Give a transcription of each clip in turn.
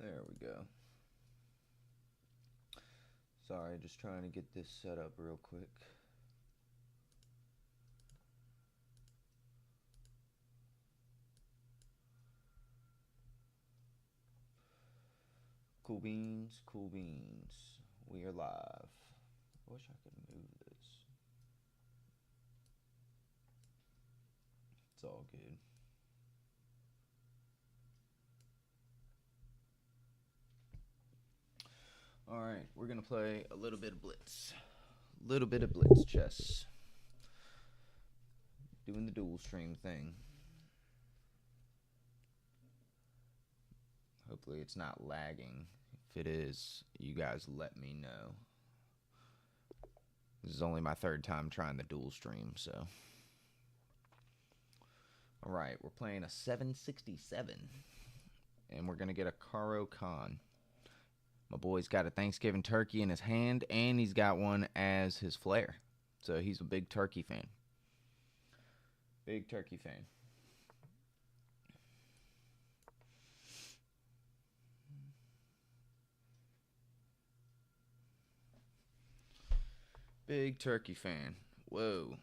There we go. Sorry, just trying to get this set up real quick. Cool beans, cool beans. We are live. I wish I could move this. It's all good. Alright, we're going to play a little bit of Blitz. A little bit of Blitz Chess. Doing the dual stream thing. Hopefully it's not lagging. If it is, you guys let me know. This is only my third time trying the dual stream, so. Alright, we're playing a 767. And we're going to get a Caro Khan. My boy's got a Thanksgiving turkey in his hand, and he's got one as his flair. So he's a big turkey fan. Big turkey fan. Big turkey fan. Whoa.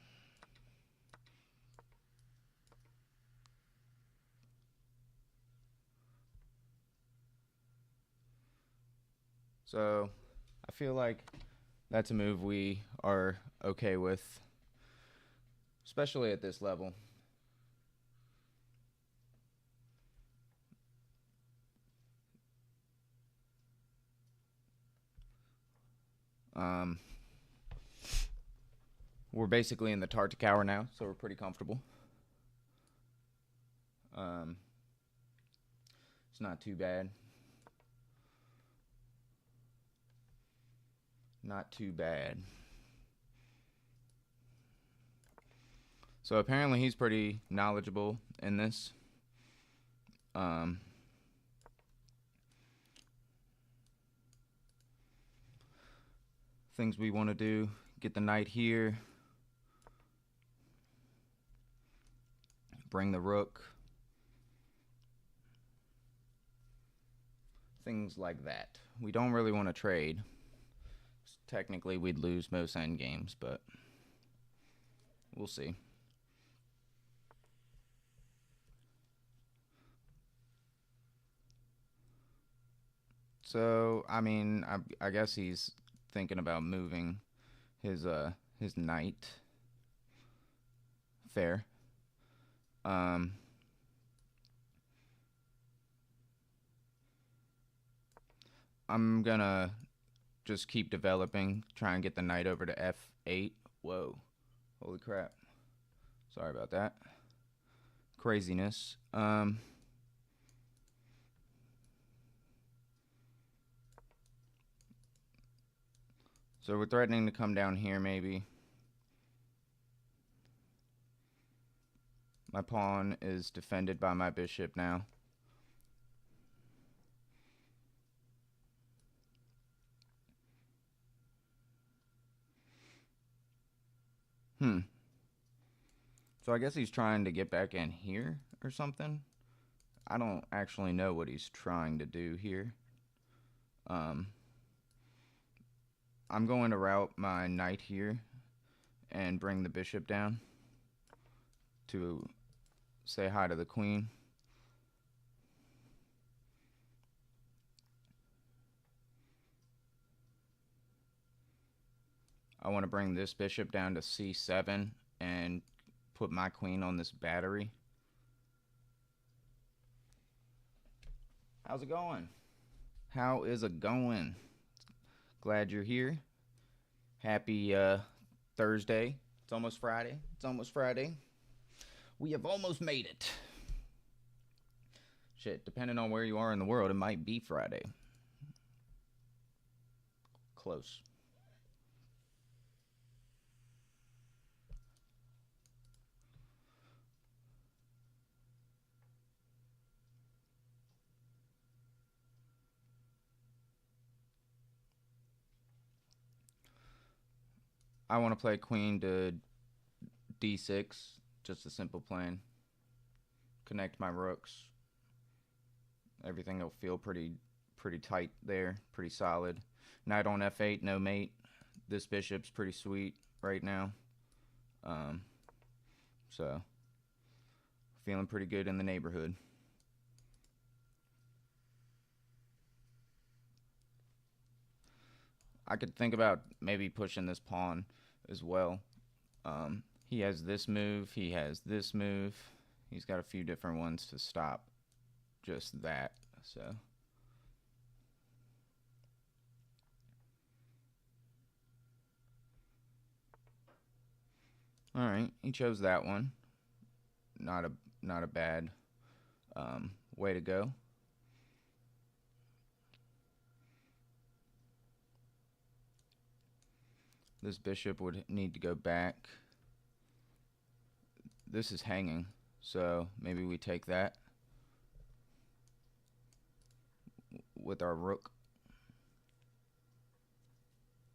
So, I feel like that's a move we are okay with, especially at this level. We're basically in the Tartic hour now, so we're pretty comfortable. It's not too bad. Not too bad. So apparently he's pretty knowledgeable in this. Things we want to do, get the knight here. Bring the rook. Things like that. We don't really want to trade. Technically, we'd lose most end games, but we'll see. So, I mean, I guess he's thinking about moving his knight. Fair. I'm gonna just keep developing, try and get the knight over to f8. Whoa. Holy crap. Sorry about that. Craziness. So we're threatening to come down here, maybe. My pawn is defended by my bishop now. So I guess he's trying to get back in here or something. I don't actually know what he's trying to do here. I'm going to route my knight here and bring the bishop down to say hi to the queen. I want to bring this bishop down to c7 and put my queen on this battery. How's it going? How is it going? Glad you're here. Happy Thursday. It's almost Friday. It's almost Friday. We have almost made it. Shit, depending on where you are in the world, it might be Friday. Close. I want to play queen to d6, just a simple plan. Connect my rooks. Everything will feel pretty pretty tight there, pretty solid. Knight on f8, no mate. This bishop's pretty sweet right now. So, feeling pretty good in the neighborhood. I could think about maybe pushing this pawn as well. He has this move, he has this move. He's got a few different ones to stop just that, so. Alright, he chose that one. Not a bad way to go. This bishop would need to go back. This is hanging, so maybe we take that with our rook.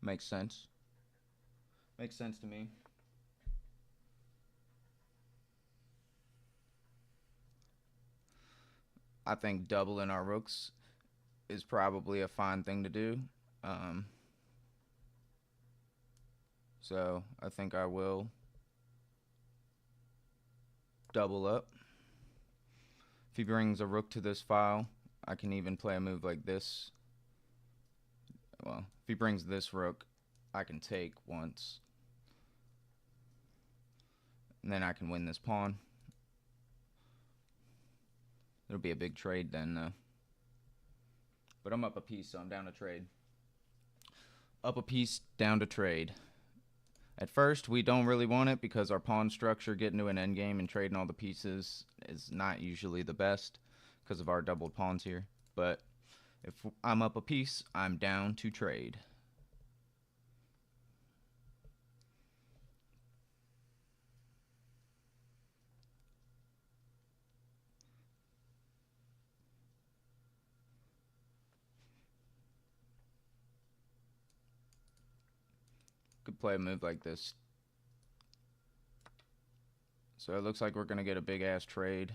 Makes sense. Makes sense to me. I think doubling our rooks is probably a fine thing to do. So I think I will double up. If he brings a rook to this file, I can even play a move like this. Well, if he brings this rook, I can take once. And then I can win this pawn. It'll be a big trade then, though. But I'm up a piece, so I'm down to trade. Up a piece, down to trade. At first, we don't really want it because our pawn structure getting to an endgame and trading all the pieces is not usually the best because of our doubled pawns here. But if I'm up a piece, I'm down to trade. Could play a move like this. So it looks like we're going to get a big ass trade.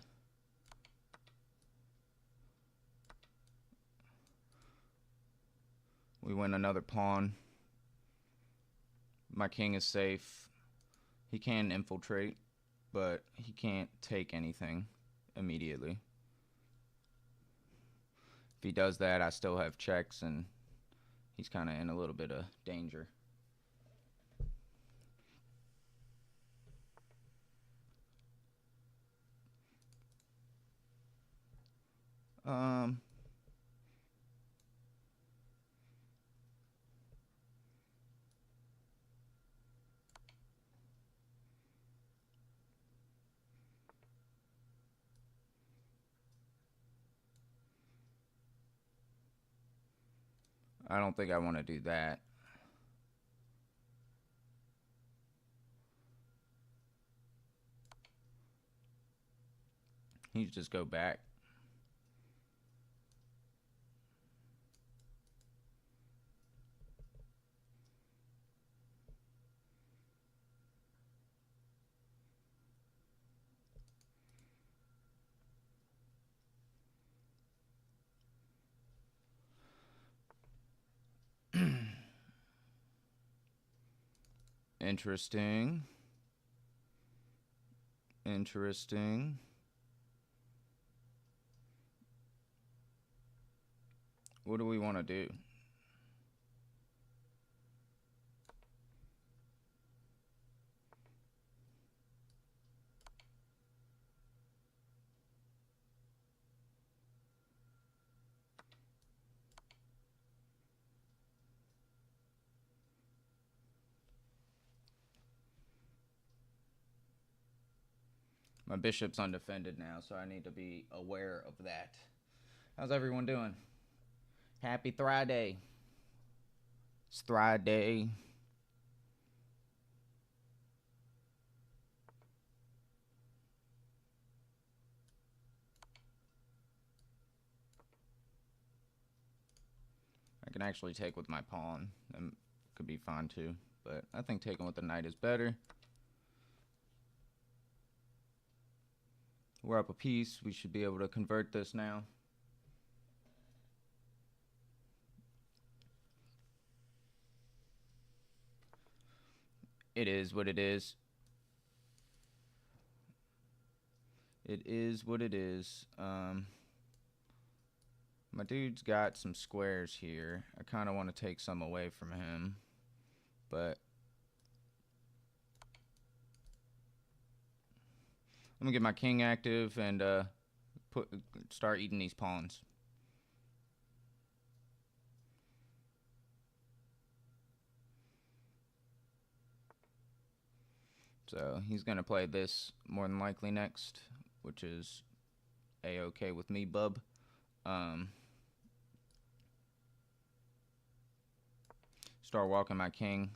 We win another pawn. My king is safe. He can infiltrate, but he can't take anything immediately. If he does that, I still have checks, and he's kind of in a little bit of danger. I don't think I want to do that. You just go back. Interesting. Interesting. What do we want to do? My bishop's undefended now, so I need to be aware of that. How's everyone doing? Happy Friday. It's Friday. I can actually take with my pawn. That could be fine too, but I think taking with the knight is better. We're up a piece. We should be able to convert this now. It is what it is. It is what it is. My dude's got some squares here. I kind of want to take some away from him, but I'm gonna get my king active and start eating these pawns. So he's gonna play this more than likely next, which is a-okay with me, bub. Start walking my king.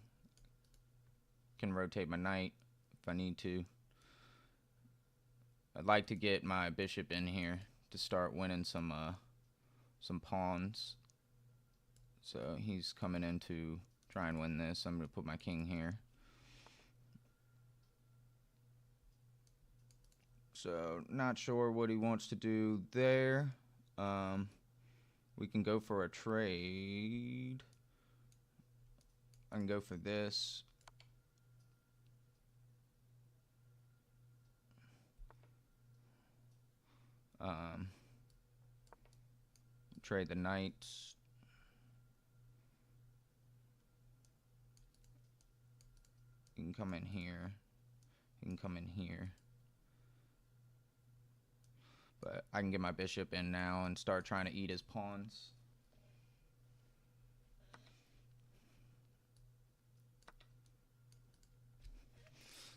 Can rotate my knight if I need to. I'd like to get my bishop in here to start winning some pawns. So he's coming in to try and win this. I'm going to put my king here. So not sure what he wants to do there. We can go for a trade. I can go for this. Trade the knights. You can come in here. You can come in here. But I can get my bishop in now and start trying to eat his pawns.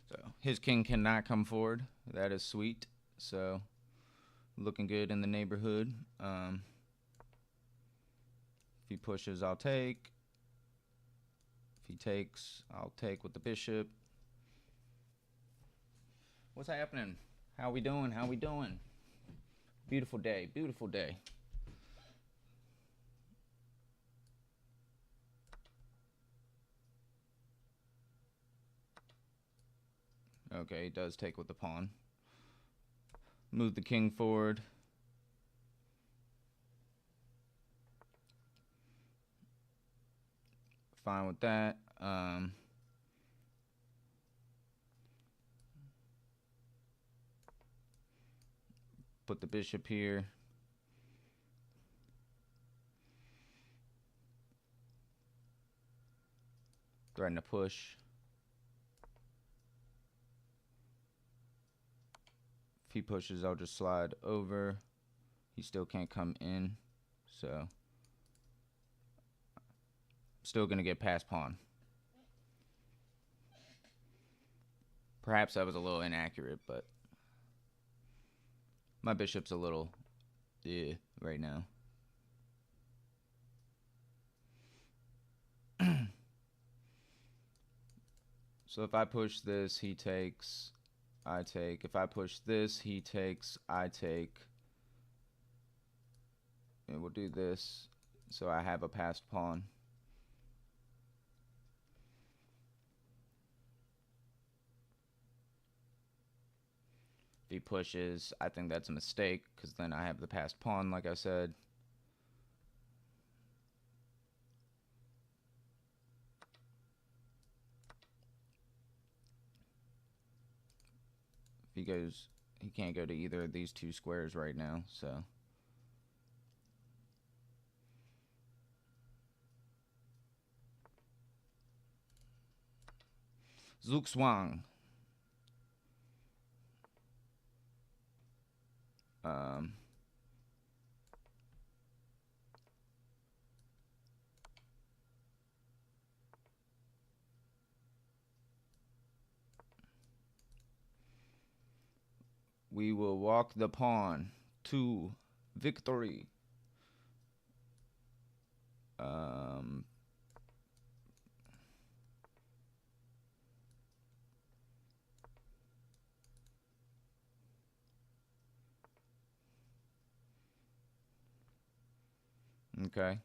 So his king cannot come forward. That is sweet. So looking good in the neighborhood. If he pushes, I'll take. If he takes, I'll take with the bishop. What's happening? How we doing? How we doing? Beautiful day. Beautiful day. Okay, he does take with the pawn. Move the king forward. Fine with that. Put the bishop here. Threaten to push. If he pushes, I'll just slide over. He still can't come in, so still gonna get past pawn. Perhaps that was a little inaccurate, but my bishop's a little right now. So if I push this, he takes, I take. If I push this, he takes, I take. And we'll do this so I have a passed pawn. If he pushes, I think that's a mistake because then I have the passed pawn, like I said. If he goes, he can't go to either of these two squares right now, so. Zugzwang. We will walk the pawn to victory. Okay.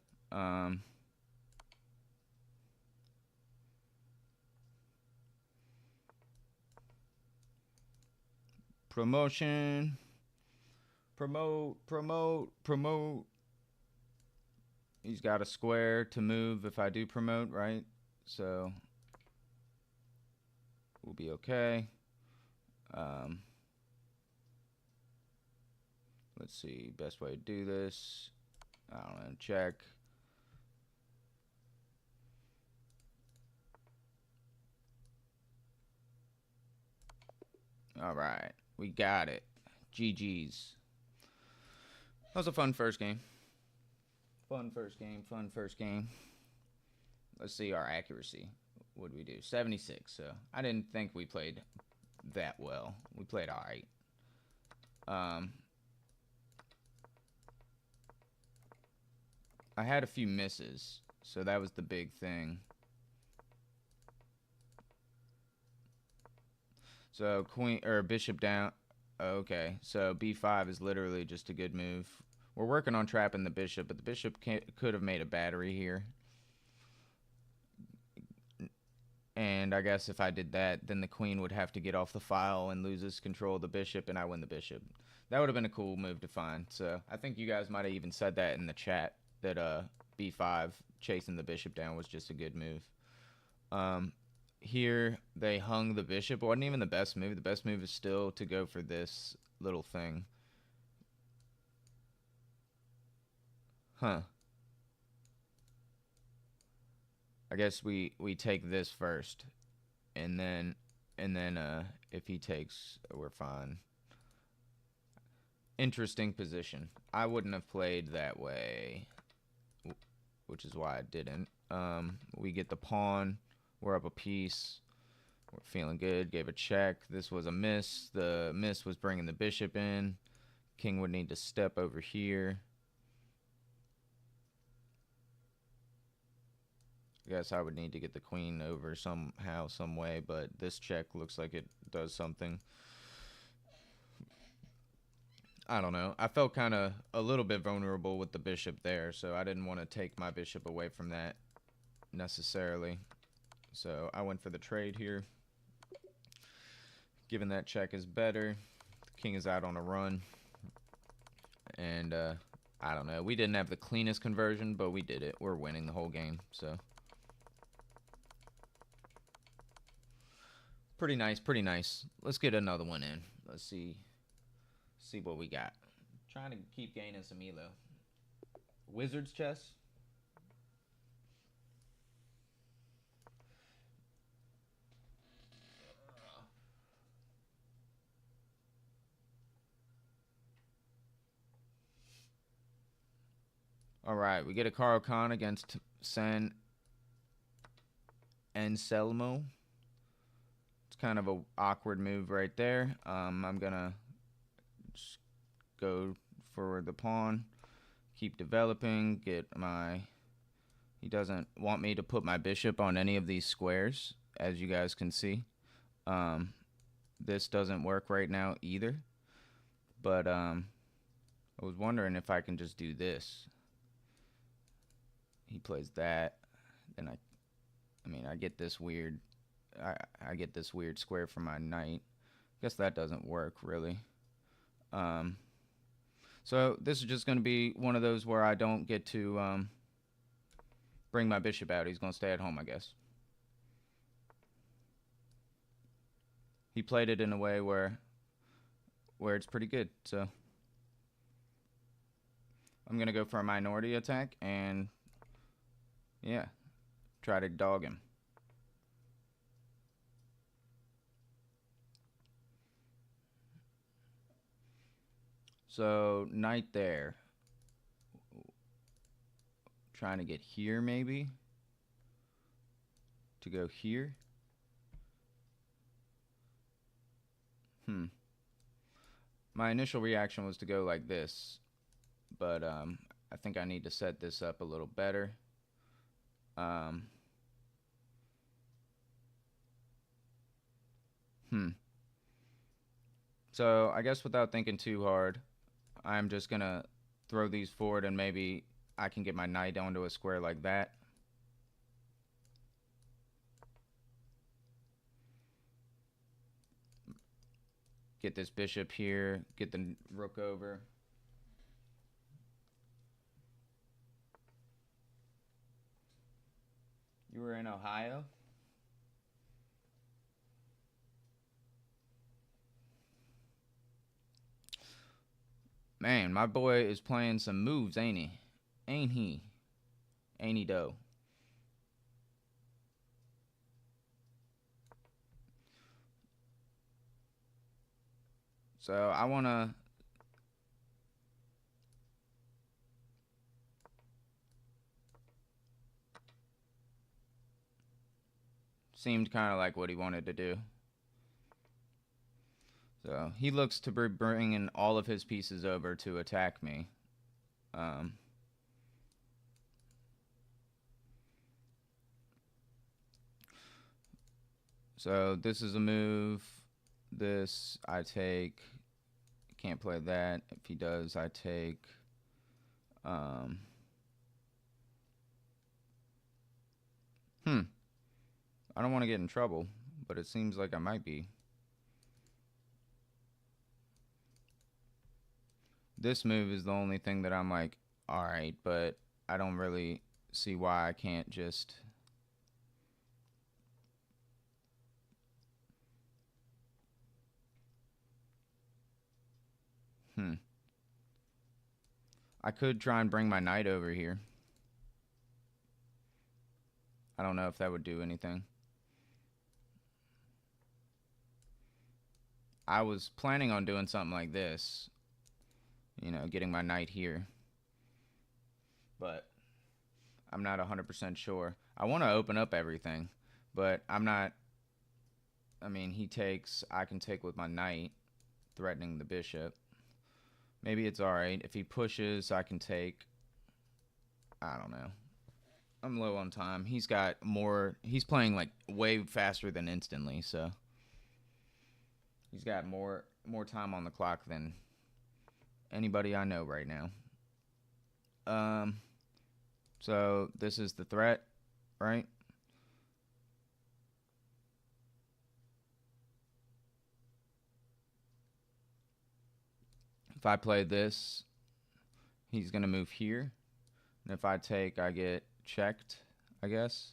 Promotion. Promote. He's got a square to move if I do promote, right? So will be okay. Let's see, best way to do this. I don't know, check. All right, we got it. GG's. That was a fun first game. Fun first game. Let's see our accuracy. What did we do? 76. So I didn't think we played that well. We played all right. I had a few misses, so that was the big thing. So queen or bishop down. Okay, so b5 is literally just a good move. We're working on trapping the bishop, but the bishop could have made a battery here. And I guess if I did that, then the queen would have to get off the file and loses control of the bishop, and I win the bishop. That would have been a cool move to find. So I think you guys might have even said that in the chat, that b5 chasing the bishop down was just a good move. Here they hung the bishop. It wasn't even the best move. The best move is still to go for this little thing. Huh. I guess we take this first, and then if he takes, we're fine. Interesting position. I wouldn't have played that way, which is why I didn't. We get the pawn. We're up a piece. We're feeling good. Gave a check. This was a miss. The miss was bringing the bishop in. King would need to step over here. I guess I would need to get the queen over somehow, some way, but this check looks like it does something. I don't know. I felt kind of a little bit vulnerable with the bishop there, so I didn't want to take my bishop away from that necessarily. So I went for the trade here. Given that check is better. The king is out on a run. And I don't know. We didn't have the cleanest conversion, but we did it. We're winning the whole game, so. Pretty nice, pretty nice. Let's get another one in. Let's see what we got. Trying to keep gaining some ELO. Wizard's chess. All right, we get a Caro Khan against San Anselmo. It's kind of a awkward move right there. I'm gonna just go for the pawn, keep developing, get my. He doesn't want me to put my bishop on any of these squares, as you guys can see. This doesn't work right now either. But I was wondering if I can just do this. He plays that, then I get this weird. I get this weird square for my knight. Guess that doesn't work really. So this is just going to be one of those where I don't get to bring my bishop out. He's going to stay at home, I guess. He played it in a way where it's pretty good. So I'm going to go for a minority attack and yeah, try to dog him. So knight there. Trying to get here maybe. To go here. My initial reaction was to go like this, but I think I need to set this up a little better. So I guess without thinking too hard, I'm just gonna throw these forward and maybe I can get my knight onto a square like that. Get this bishop here, get the rook over. You were in Ohio? Man, my boy is playing some moves, ain't he? Ain't he? Ain't he though? So I want to... Seemed kind of like what he wanted to do. So he looks to be bringing all of his pieces over to attack me. So this is a move. This I take. Can't play that. If he does, I take. I don't want to get in trouble, but it seems like I might be. This move is the only thing that I'm like, alright, but I don't really see why I can't just... I could try and bring my knight over here. I don't know if that would do anything. I was planning on doing something like this. You know, getting my knight here. But I'm not 100% sure. I want to open up everything, but I'm not... I mean, he takes... I can take with my knight, threatening the bishop. Maybe it's alright. If he pushes, I can take... I don't know. I'm low on time. He's got more... He's playing, like, way faster than instantly, so... He's got more time on the clock than anybody I know right now. So this is the threat, right? If I play this, he's going to move here. And if I take, I get checked, I guess.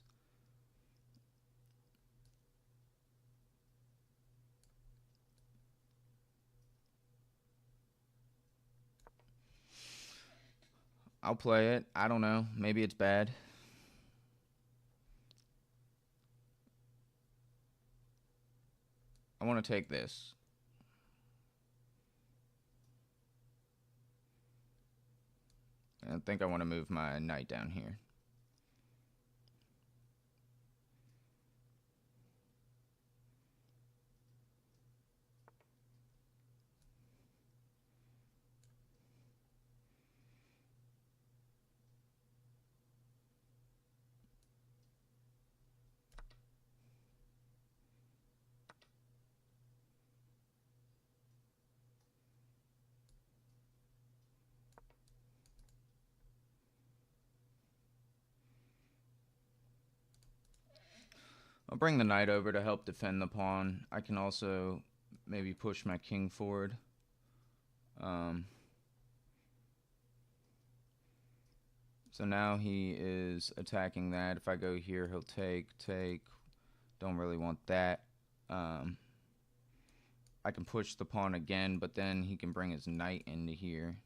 I'll play it. I don't know. Maybe it's bad. I want to take this. I think I want to move my knight down here. I'll bring the knight over to help defend the pawn. I can also maybe push my king forward. So now he is attacking that. If I go here, he'll take. Don't really want that. I can push the pawn again, but then he can bring his knight into here.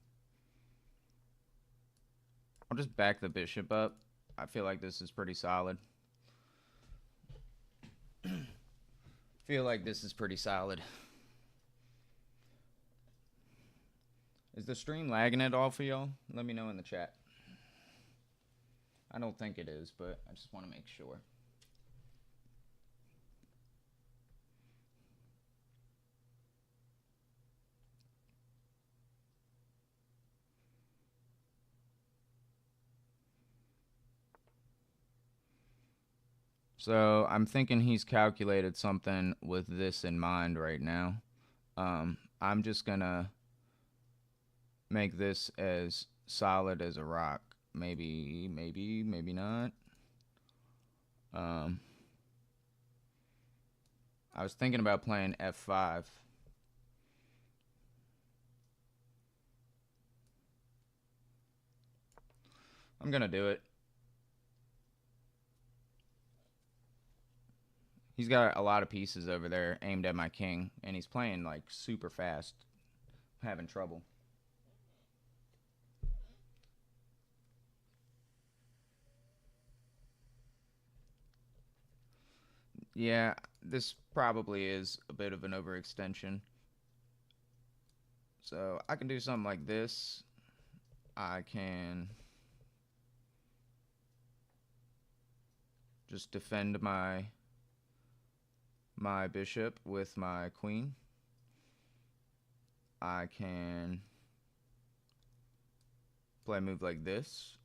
I'll just back the bishop up. I feel like this is pretty solid. Feel like this is pretty solid. Is the stream lagging at all for y'all? Let me know in the chat. I don't think it is, but I just want to make sure. So I'm thinking he's calculated something with this in mind right now. I'm just gonna make this as solid as a rock. Maybe not. I was thinking about playing F5. I'm gonna do it. He's got a lot of pieces over there aimed at my king, and he's playing like super fast. I'm having trouble. Yeah, this probably is a bit of an overextension. So I can do something like this. I can just defend my bishop with my queen. I can play a move like this.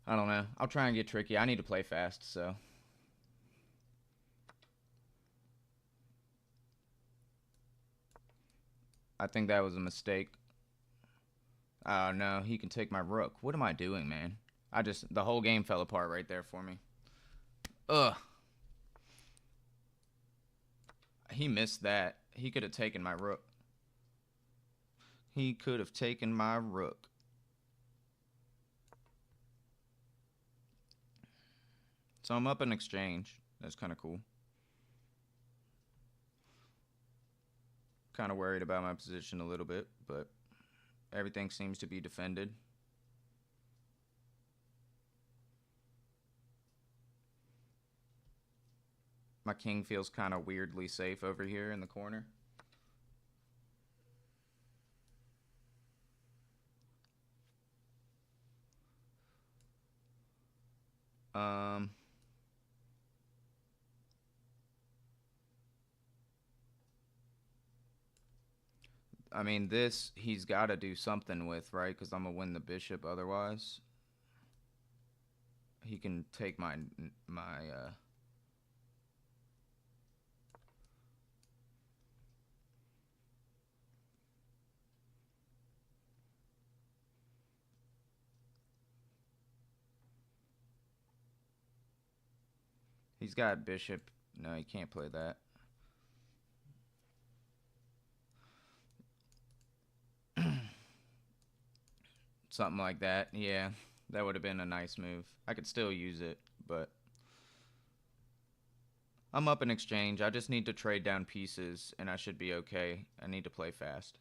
I don't know. I'll try and get tricky. I need to play fast, so. I think that was a mistake. Oh, no. He can take my rook. What am I doing, man? The whole game fell apart right there for me. Ugh. He missed that. He could have taken my rook. He could have taken my rook. So I'm up in exchange. That's kind of cool. Kind of worried about my position a little bit, but everything seems to be defended. My king feels kind of weirdly safe over here in the corner. I mean, this he's got to do something with, right? Because I'm going to win the bishop otherwise. He can take my he's got bishop. No, he can't play that. Something like that. Yeah, that would have been a nice move. I could still use it, but I'm up in exchange. I just need to trade down pieces, and I should be okay. I need to play fast.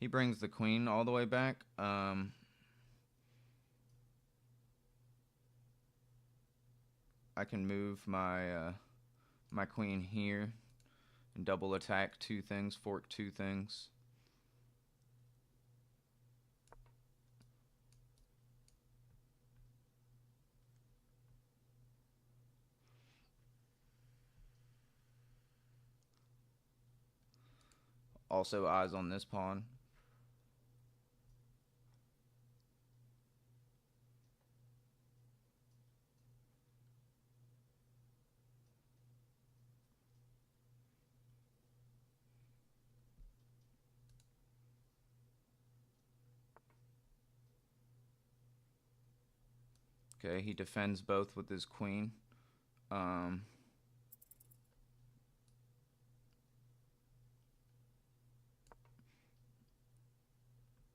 He brings the queen all the way back. I can move my my queen here and double attack two things, fork two things. Also eyes on this pawn. Okay, he defends both with his queen.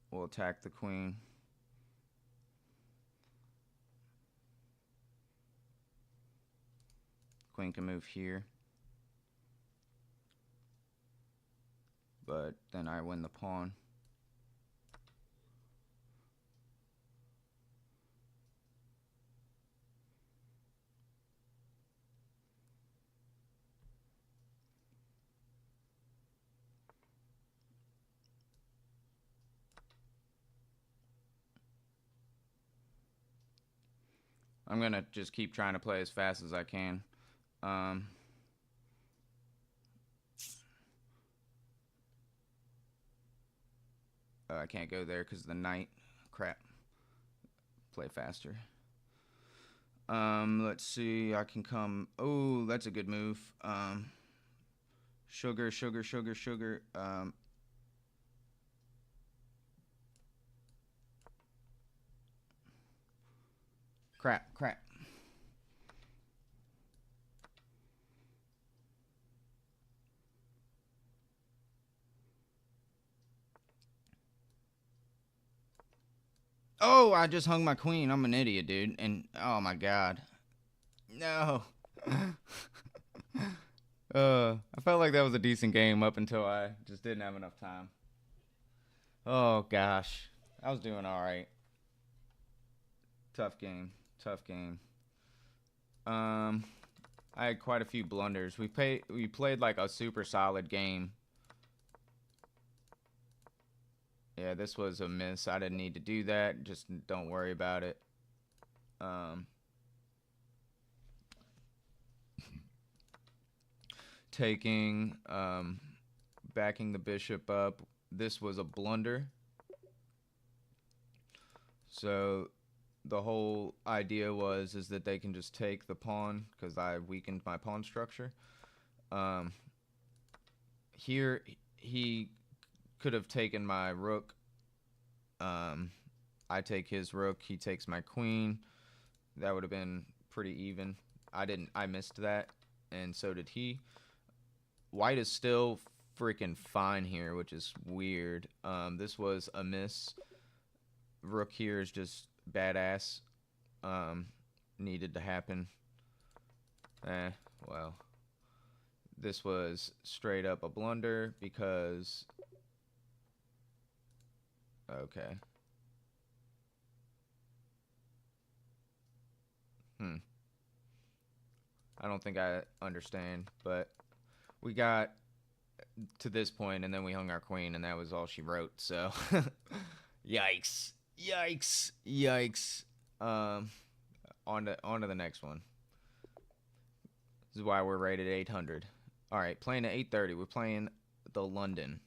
We'll attack the queen. Queen can move here. But then I win the pawn. I'm going to just keep trying to play as fast as I can. Oh, I can't go there because of the knight. Crap. Play faster. Let's see. I can come. Oh, that's a good move. Sugar, sugar, sugar, sugar. Crap, crap. Oh, I just hung my queen. I'm an idiot, dude. And oh my god. No. I felt like that was a decent game up until I just didn't have enough time. Oh gosh. I was doing all right. Tough game. Tough game. Um I had quite a few blunders. We played like a super solid game. Yeah, this was a miss. I didn't need to do that. Just don't worry about it. Taking backing the bishop up. This was a blunder. So the whole idea is that they can just take the pawn because I weakened my pawn structure. Here he could have taken my rook. I take his rook. He takes my queen. That would have been pretty even. I missed that, and so did he. White is still freaking fine here, which is weird. This was a miss. Rook here is just badass. Needed to happen. Well. This was straight up a blunder because... Okay. I don't think I understand, but we got to this point and then we hung our queen and that was all she wrote, so... Yikes. Yikes. Yikes. On to the next one. This is why we're rated 800. Alright, playing at 8:30. We're playing the London.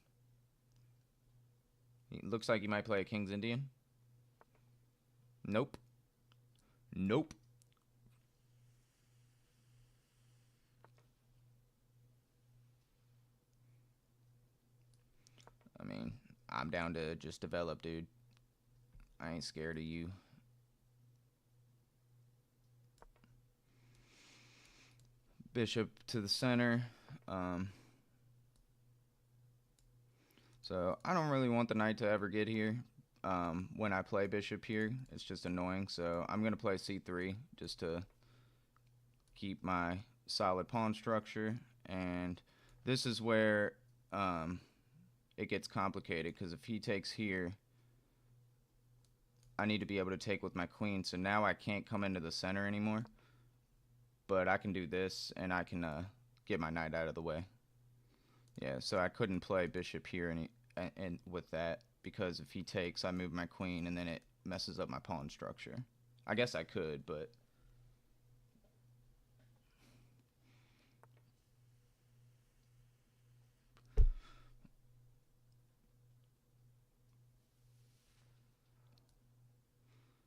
It looks like you might play a King's Indian. Nope. Nope. I mean, I'm down to just develop, dude. I ain't scared of you. Bishop to the center. So I don't really want the knight to ever get here. When I play bishop here, it's just annoying. So I'm going to play c3 just to keep my solid pawn structure. And this is where it gets complicated, because if he takes here, I need to be able to take with my queen. So now I can't come into the center anymore. But I can do this, and I can get my knight out of the way. Yeah, so I couldn't play bishop here and with that, because if he takes, I move my queen, and then it messes up my pawn structure. I guess I could, but...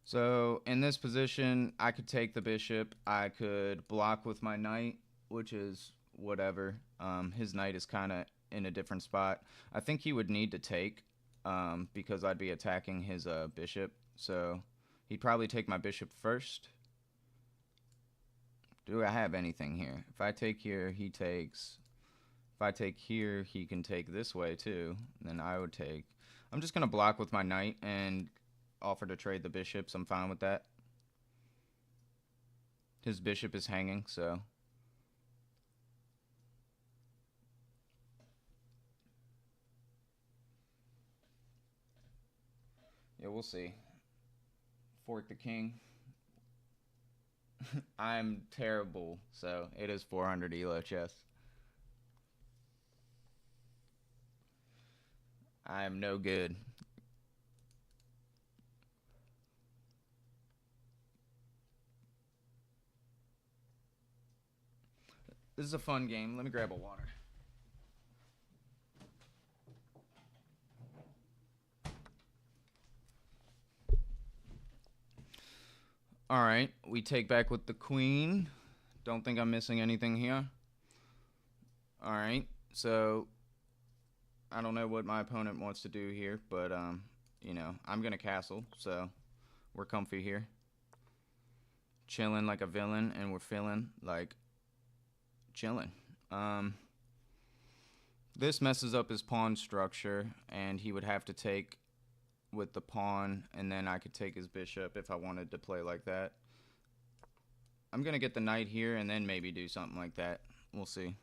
So in this position, I could take the bishop. I could block with my knight, which is whatever. His knight is kind of in a different spot. I think he would need to take because I'd be attacking his bishop. So he'd probably take my bishop first. Do I have anything here? If I take here, he takes. If I take here, he can take this way too. And then I would take. I'm just going to block with my knight and offer to trade the bishops. I'm fine with that. His bishop is hanging, so... Yeah, we'll see. Fork the king. I'm terrible, so it is 400 ELO chess. I am no good. This is a fun game. Let me grab a water. Alright, we take back with the queen. Don't think I'm missing anything here. Alright, so I don't know what my opponent wants to do here, but you know, I'm gonna castle, so we're comfy here. Chilling like a villain, and we're feeling like chilling. This messes up his pawn structure, and he would have to take with the pawn, and then I could take his bishop if I wanted to play like that. I'm going to get the knight here and then maybe do something like that. We'll see.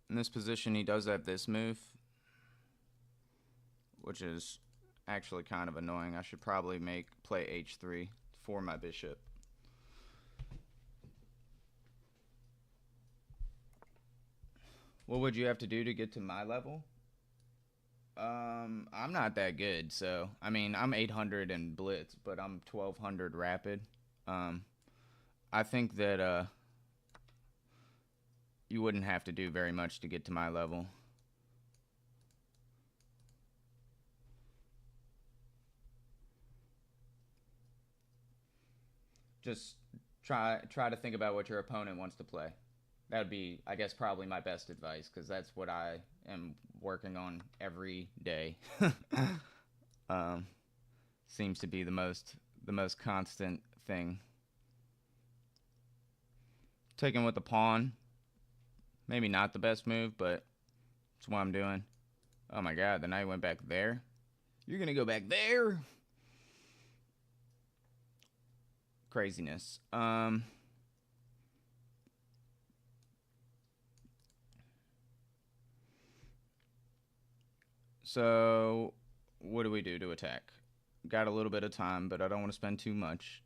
In this position, he does have this move, which is actually kind of annoying. I should probably play h3 for my bishop. What would you have to do to get to my level? I'm not that good, so I mean, I'm 800 in Blitz, but I'm 1200 Rapid. I think that you wouldn't have to do very much to get to my level. Just try to think about what your opponent wants to play. That would be, I guess, probably my best advice, because that's what I am working on every day. Seems to be the most constant thing. Taking with the pawn, maybe not the best move, but that's what I'm doing. Oh my god, the knight went back there. You're gonna go back there? Craziness. So, what do we do to attack? Got a little bit of time, but I don't want to spend too much.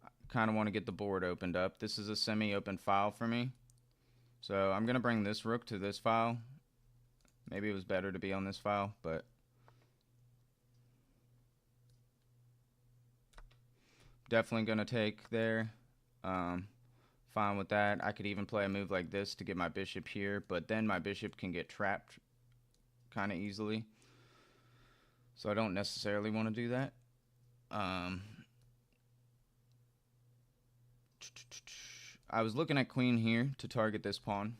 I kind of want to get the board opened up. This is a semi-open file for me. So, I'm going to bring this rook to this file. Maybe it was better to be on this file, but definitely going to take there. Fine with that. I could even play a move like this to get my bishop here, but then my bishop can get trapped kind of easily. So I don't necessarily want to do that. I was looking at queen here to target this pawn.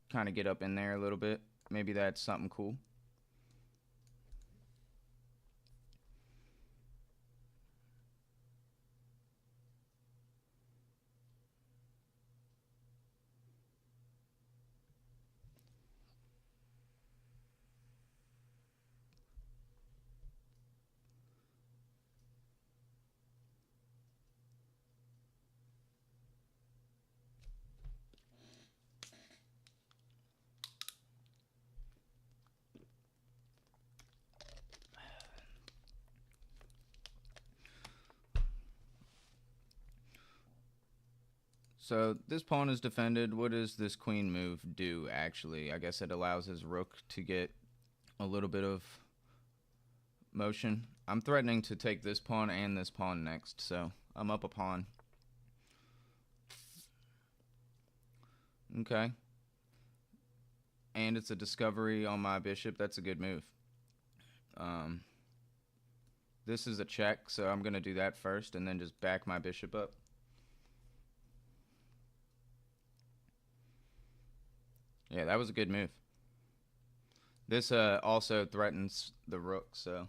Kind of get up in there a little bit. Maybe that's something cool. So this pawn is defended. What does this queen move do, actually? I guess it allows his rook to get a little bit of motion. I'm threatening to take this pawn and this pawn next, so I'm up a pawn. Okay. And it's a discovery on my bishop. That's a good move. This is a check, so I'm going to do that first and then just back my bishop up. Yeah, that was a good move. This also threatens the rook, so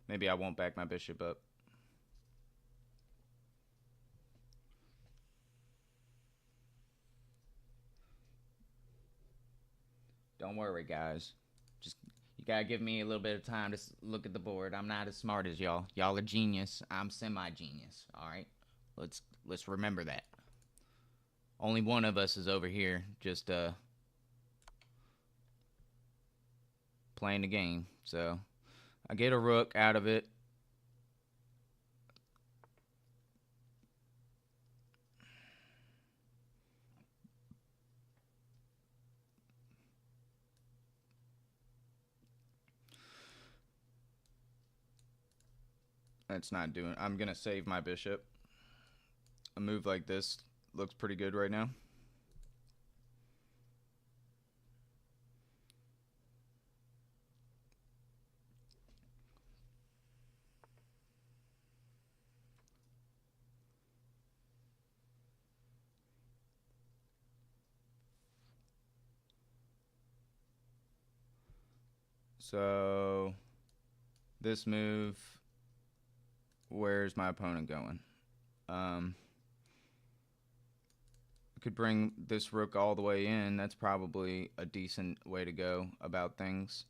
maybe I won't back my bishop up. Don't worry, guys. Just, you gotta give me a little bit of time to look at the board. I'm not as smart as y'all. Y'all are genius. I'm semi-genius. All right, let's remember that. Only one of us is over here just playing the game. So I get a rook out of it. That's not doing. I'm gonna save my bishop. A move like this looks pretty good right now. So this move, where's my opponent going? Could bring this rook all the way in. That's probably a decent way to go about things.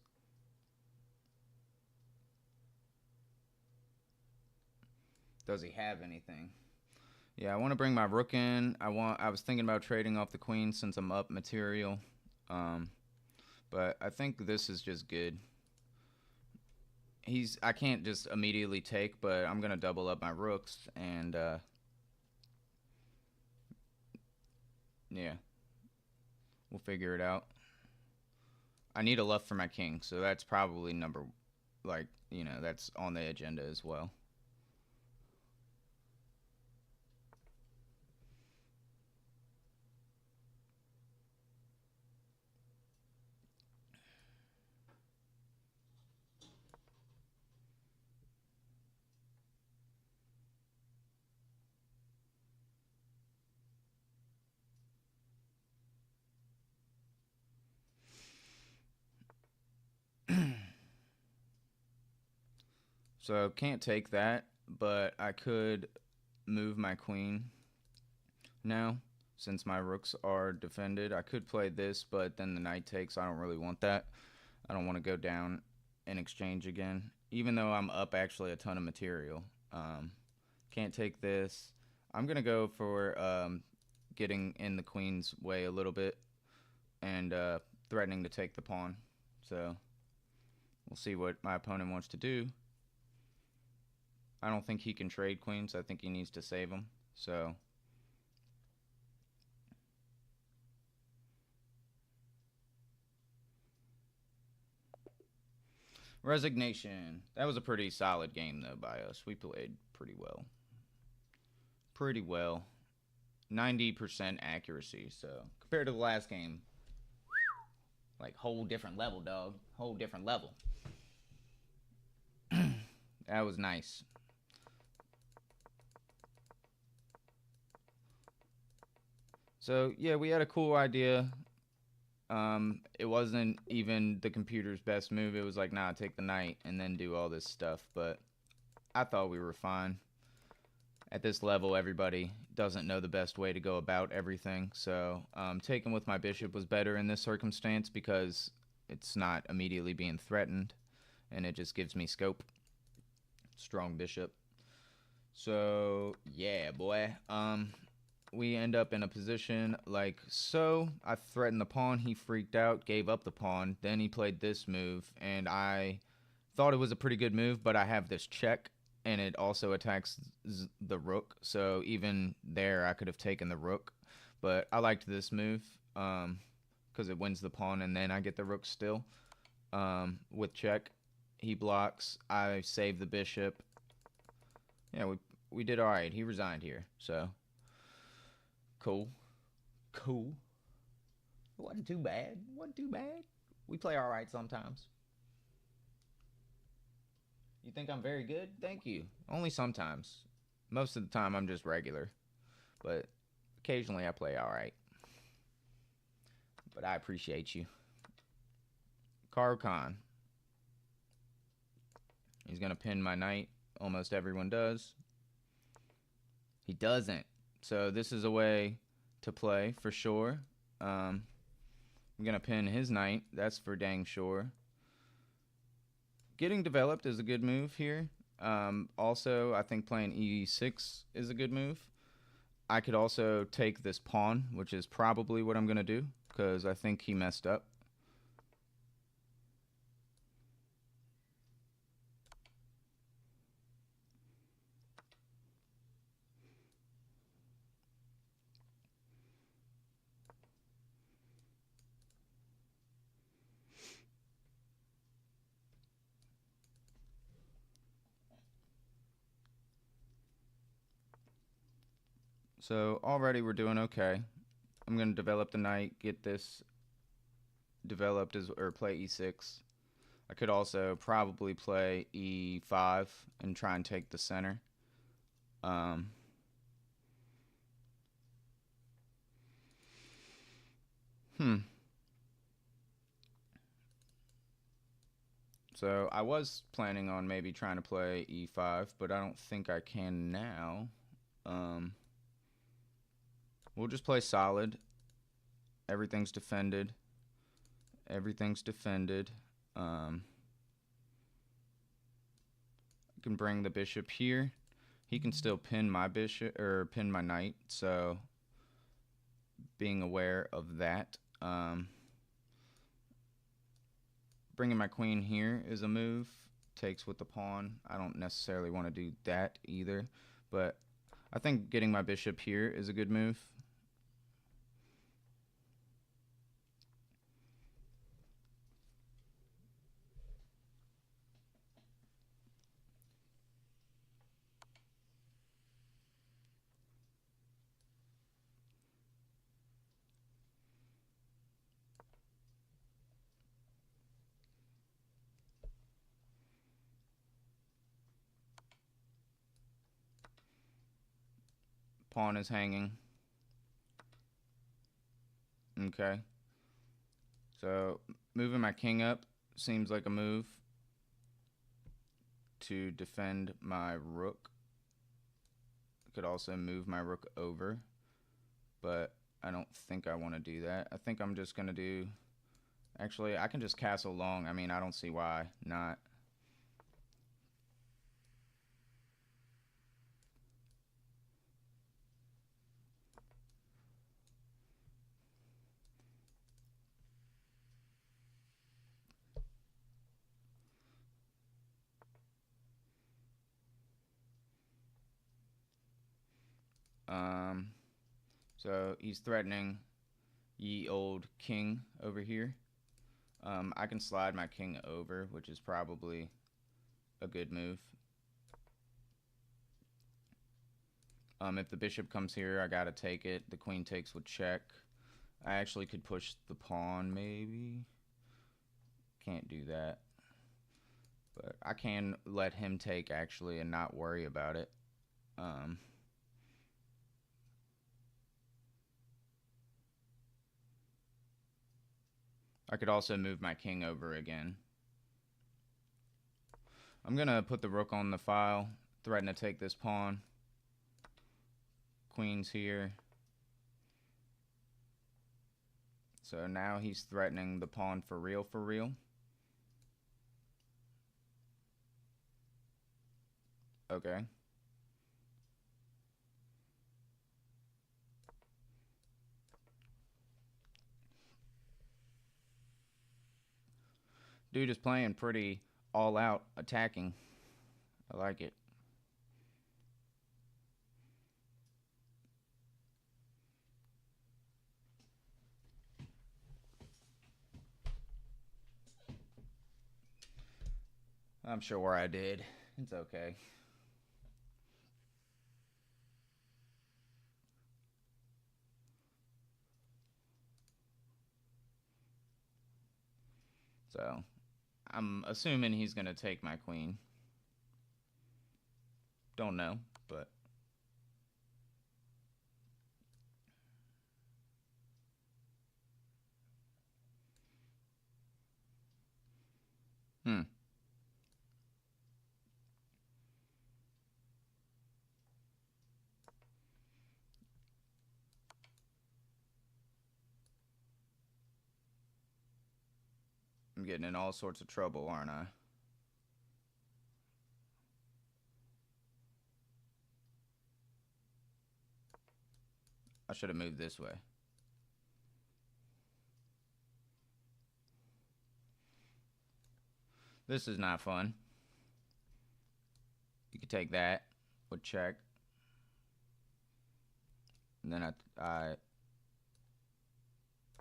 Does he have anything? Yeah, I want to bring my rook in. I was thinking about trading off the queen since I'm up material. But I think this is just good. I can't just immediately take, but I'm going to double up my rooks and yeah. We'll figure it out. I need a left for my king, so that's probably that's on the agenda as well. So can't take that, but I could move my queen now since my rooks are defended. I could play this, but then the knight takes. I don't really want that. I don't want to go down in exchange again, even though I'm up actually a ton of material. Can't take this. I'm going to go for getting in the queen's way a little bit and threatening to take the pawn. So we'll see what my opponent wants to do. I don't think he can trade queens. I think he needs to save them. So resignation. That was a pretty solid game though by us. We played pretty well. Pretty well. 90% accuracy. So compared to the last game, like whole different level, dog. Whole different level. That was nice. So yeah, we had a cool idea. It wasn't even the computer's best move. It was like, nah, take the knight and then do all this stuff. But I thought we were fine. At this level, everybody doesn't know the best way to go about everything. So taking with my bishop was better in this circumstance because it's not immediately being threatened. And it just gives me scope. Strong bishop. So, yeah, boy. We end up in a position like so. I threatened the pawn. He freaked out, gave up the pawn. Then he played this move, and I thought it was a pretty good move, but I have this check, and it also attacks the rook. So even there, I could have taken the rook, but I liked this move because it wins the pawn, and then I get the rook still with check. He blocks. I save the bishop. Yeah, we did all right. He resigned here, so cool. Cool. It wasn't too bad. Wasn't too bad. We play all right sometimes. You think I'm very good? Thank you. Only sometimes. Most of the time, I'm just regular. But occasionally, I play all right. But I appreciate you. Caro Khan. He's going to pin my knight. Almost everyone does. He doesn't. So this is a way to play for sure. I'm going to pin his knight. That's for dang sure. Getting developed is a good move here. Also, I think playing e6 is a good move. I could also take this pawn, which is probably what I'm going to do, because I think he messed up. So already we're doing okay. I'm going to develop the knight, get this developed or play e6. I could also probably play e5 and try and take the center. So I was planning on maybe trying to play e5, but I don't think I can now. We'll just play solid. Everything's defended. Everything's defended. I can bring the bishop here. He can still pin my bishop or pin my knight, so being aware of that. Bringing my queen here is a move. Takes with the pawn. I don't necessarily want to do that either, but I think getting my bishop here is a good move. Pawn is hanging. Okay. So moving my king up seems like a move to defend my rook. I could also move my rook over, but I don't think I want to do that. I think I'm just going to do... Actually, I can just castle long. I mean, I don't see why not. So he's threatening ye old king over here. I can slide my king over, which is probably a good move. If the bishop comes here, I gotta take it. The queen takes with check. I actually could push the pawn, maybe. Can't do that. But I can let him take, actually, and not worry about it. I could also move my king over again. I'm going to put the rook on the file, threaten to take this pawn. Queen's here. So now he's threatening the pawn for real, for real. Okay. Dude is playing pretty all out attacking. I like it. I'm sure I did. It's okay. So I'm assuming he's going to take my queen. Don't know, but... I'm getting in all sorts of trouble, aren't I? I should have moved this way. This is not fun. You could take that with check. And then I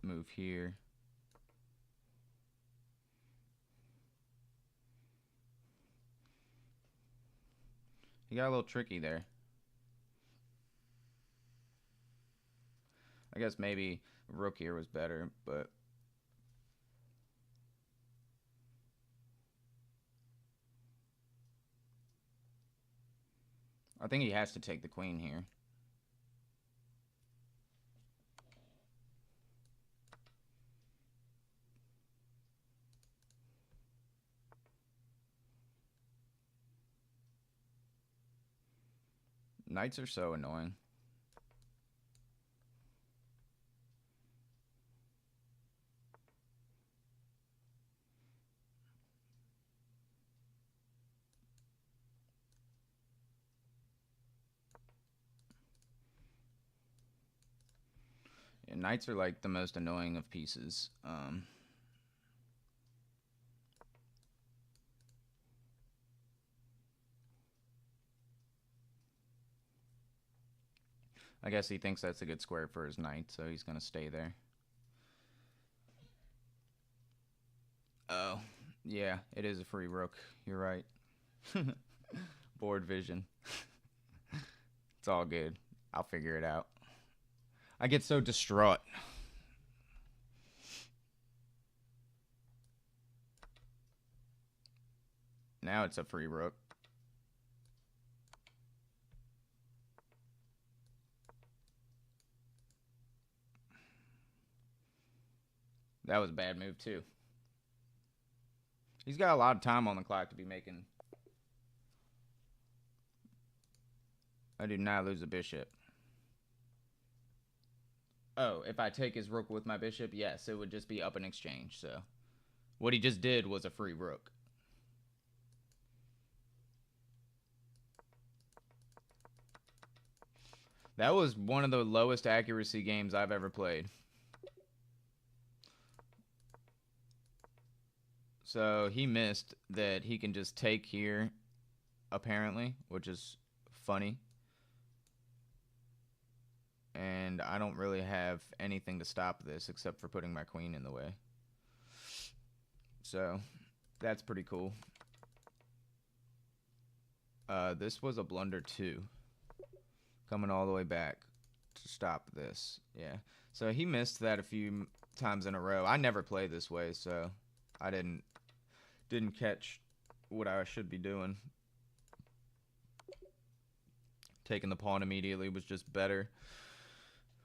move here. He got a little tricky there. I guess maybe rook here was better, but... I think he has to take the queen here. Knights are so annoying. Knights are like the most annoying of pieces. I guess he thinks that's a good square for his knight, so he's going to stay there. Oh, yeah, it is a free rook. You're right. Board vision. It's all good. I'll figure it out. I get so distraught. Now it's a free rook. That was a bad move, too. He's got a lot of time on the clock to be making. I do not lose a bishop. Oh, if I take his rook with my bishop, yes, it would just be up in exchange. So what he just did was a free rook. That was one of the lowest accuracy games I've ever played. So he missed that he can just take here, apparently, which is funny. And I don't really have anything to stop this except for putting my queen in the way. So that's pretty cool. This was a blunder too. Coming all the way back to stop this. Yeah. So he missed that a few times in a row. I never play this way, so I didn't catch what I should be doing. Taking the pawn immediately was just better.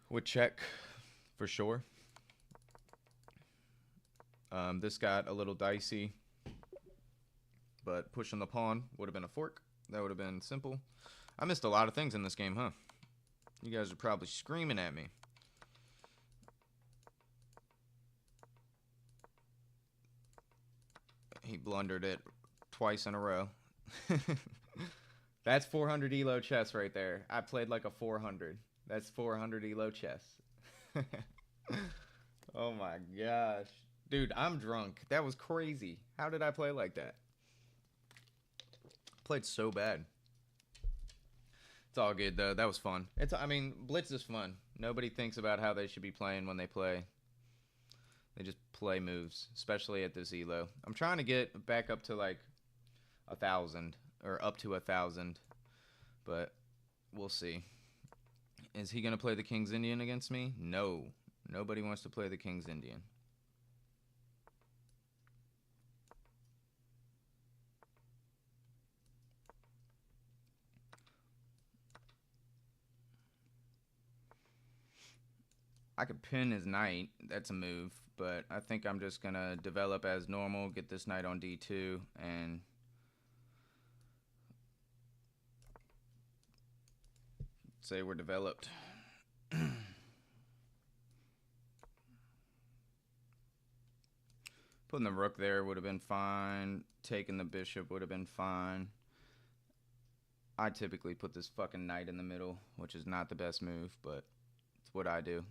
With check, for sure. This got a little dicey, but pushing the pawn would have been a fork. That would have been simple. I missed a lot of things in this game, huh? You guys are probably screaming at me. He blundered it twice in a row. That's 400 ELO chess right there. I played like a 400. That's 400 ELO chess. Oh my gosh. Dude, I'm drunk. That was crazy. How did I play like that? Played so bad. It's all good though. That was fun. I mean, Blitz is fun. Nobody thinks about how they should be playing when they play. They just play moves, especially at this ELO. I'm trying to get back up to like 1,000 or up to 1,000, but we'll see. Is he going to play the King's Indian against me? No. Nobody wants to play the King's Indian. I could pin his knight. That's a move. But I think I'm just going to develop as normal, get this knight on d2, and say we're developed. Putting the rook there would have been fine. Taking the bishop would have been fine. I typically put this fucking knight in the middle, which is not the best move, but it's what I do.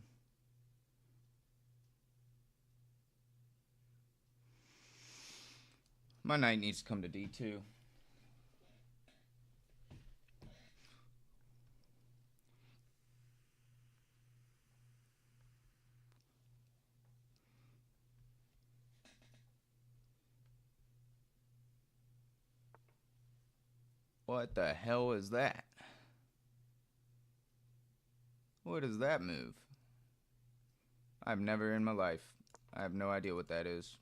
My knight needs to come to d2. What the hell is that? What is that move? I've never in my life. I have no idea what that is.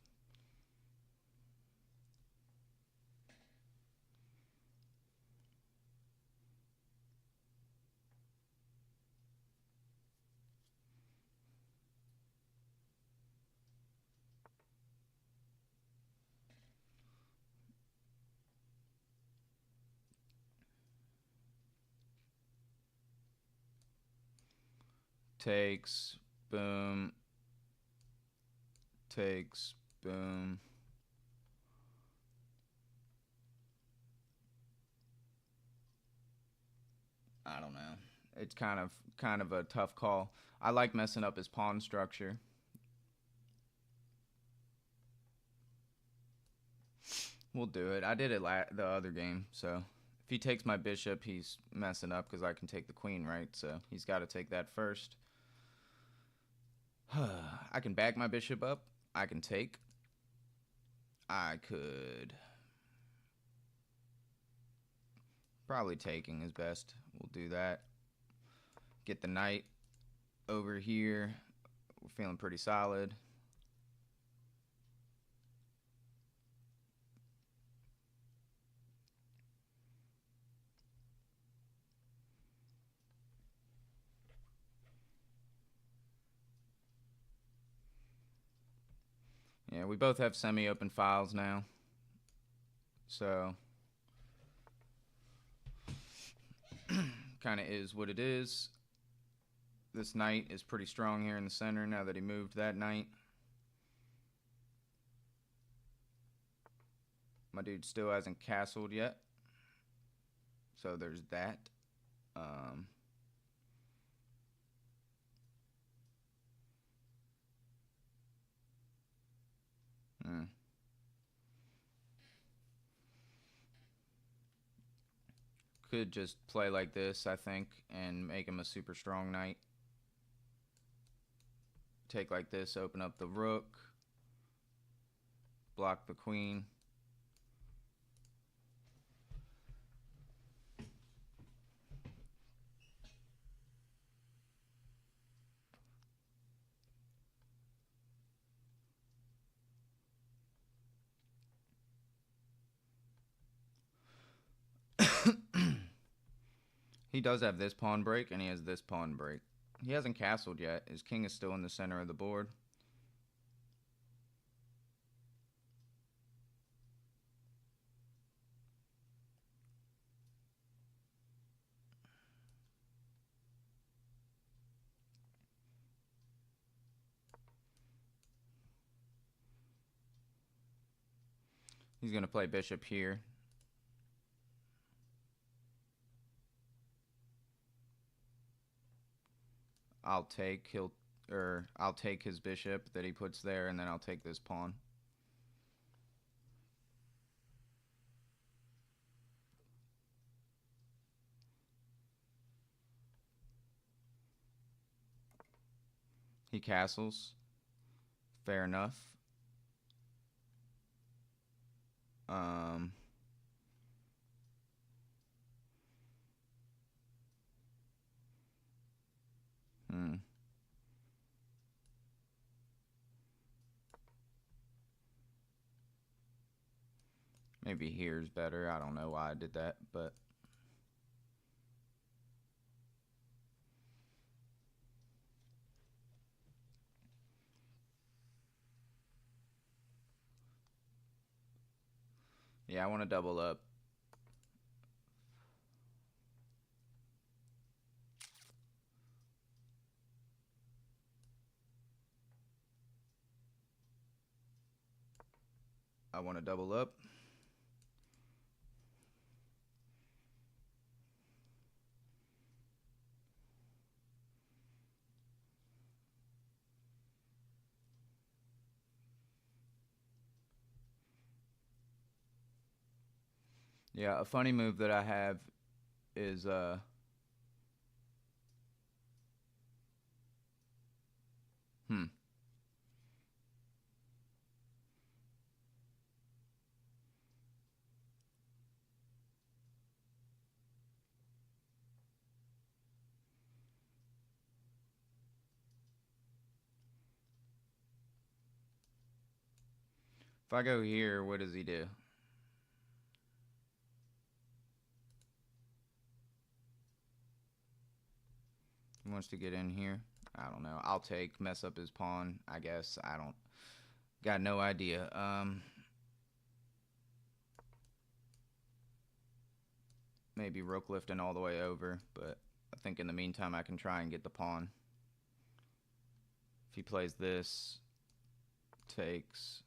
Takes, boom. Takes, boom. I don't know. it's kind of a tough call. I like messing up his pawn structure. We'll do it. I did it the other game, so if he takes my bishop, he's messing up because I can take the queen, right? So he's got to take that first. I can back my bishop up. I can take. I could... Probably taking is best. We'll do that. Get the knight over here. We're feeling pretty solid. Yeah, we both have semi-open files now. So, kind of is what it is. This knight is pretty strong here in the center now that he moved that knight. My dude still hasn't castled yet. So there's that. Could just play like this, I think, and make him a super strong knight. Take like this, open up the rook, block the queen. He does have this pawn break, and he has this pawn break. He hasn't castled yet. His king is still in the center of the board. He's going to play bishop here. I'll take his bishop that he puts there, and then I'll take this pawn. He castles. Fair enough. Maybe here's better. I don't know why I did that, but yeah, I want to double up. I want to double up. Yeah, a funny move that I have is if I go here, what does he do? He wants to get in here. I don't know. I'll take, mess up his pawn, I guess. I don't, got no idea. Maybe rook lifting all the way over, but I think in the meantime I can try and get the pawn. If he plays this, takes.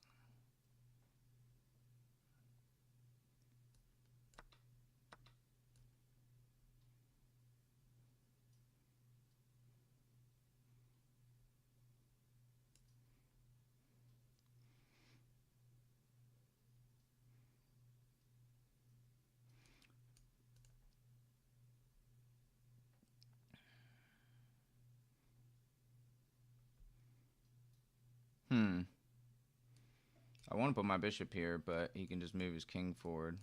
I want to put my bishop here, but he can just move his king forward.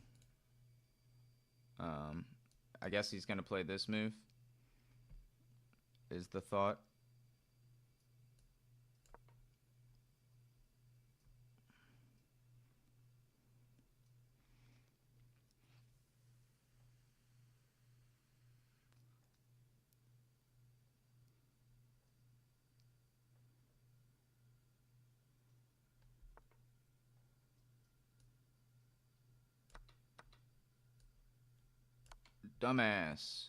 I guess he's going to play this move, is the thought. Dumbass.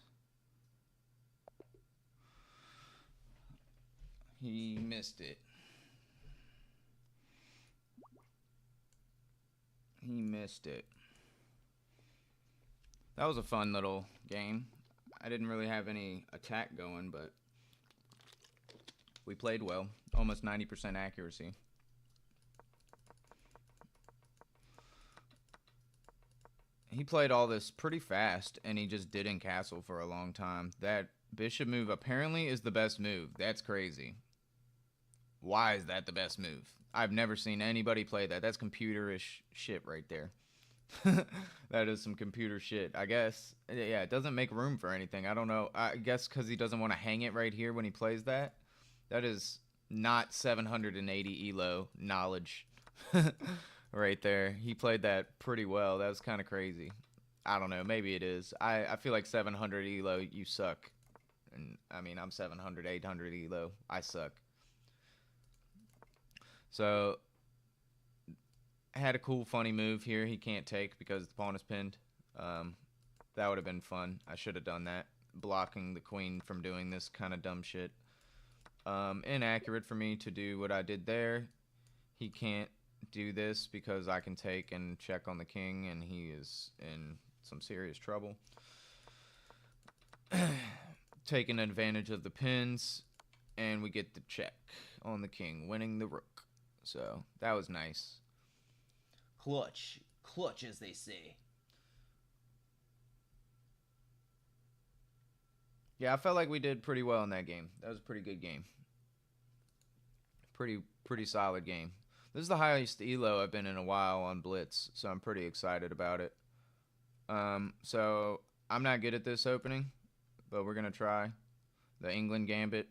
He missed it. He missed it. That was a fun little game. I didn't really have any attack going, but we played well. Almost 90% accuracy. He played all this pretty fast, and he just didn't castle for a long time. That bishop move apparently is the best move. That's crazy. Why is that the best move? I've never seen anybody play that. That's computerish shit right there. That is some computer shit. I guess, yeah, it doesn't make room for anything. I don't know. I guess because he doesn't want to hang it right here when he plays that. That is not 780 ELO knowledge right there. He played that pretty well. That was kind of crazy. I don't know. Maybe it is. I feel like 700 ELO, you suck. And I mean, I'm 700, 800 ELO. I suck. So, I had a cool, funny move here he can't take because the pawn is pinned. That would have been fun. I should have done that. Blocking the queen from doing this kind of dumb shit. Inaccurate for me to do what I did there. He can't do this because I can take and check on the king, and he is in some serious trouble. Taking advantage of the pins, and we get the check on the king, winning the rook. So, that was nice. Clutch. Clutch, as they say. Yeah, I felt like we did pretty well in that game. That was a pretty good game. Pretty solid game. This is the highest ELO I've been in a while on Blitz, so I'm pretty excited about it. So, I'm not good at this opening, but we're going to try the England Gambit.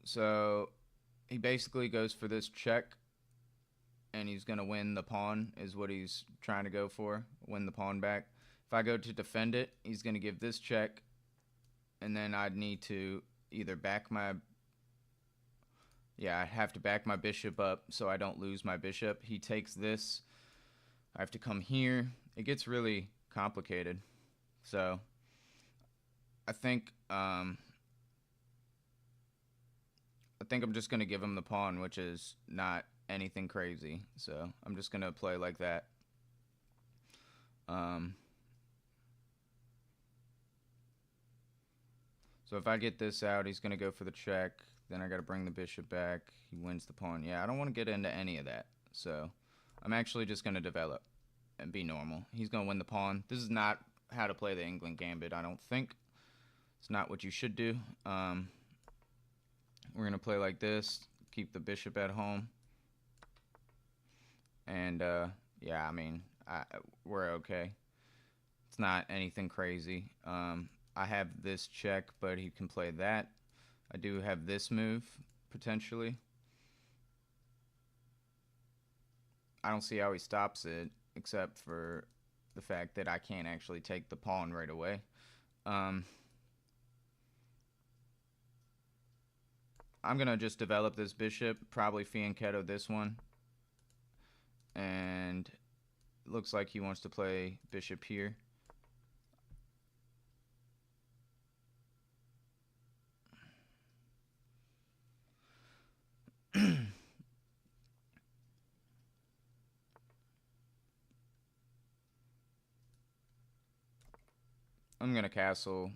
So, he basically goes for this check, and he's going to win the pawn, is what he's trying to go for, win the pawn back. If I go to defend it, he's going to give this check, and then I'd need to either back my... Yeah, I have to back my bishop up so I don't lose my bishop. He takes this. I have to come here. It gets really complicated. So, I think I'm just going to give him the pawn, which is not anything crazy. So, I'm just going to play like that. So, if I get this out, he's going to go for the check. Then I got to bring the bishop back. He wins the pawn. Yeah, I don't want to get into any of that. So, I'm actually just going to develop and be normal. He's going to win the pawn. This is not how to play the England Gambit, I don't think. It's not what you should do. We're going to play like this. Keep the bishop at home. And, yeah, I mean, we're okay. It's not anything crazy. I have this check, but he can play that. I do have this move, potentially. I don't see how he stops it, except for the fact that I can't actually take the pawn right away. I'm going to just develop this bishop, probably fianchetto this one. And it looks like he wants to play bishop here. I'm going to castle.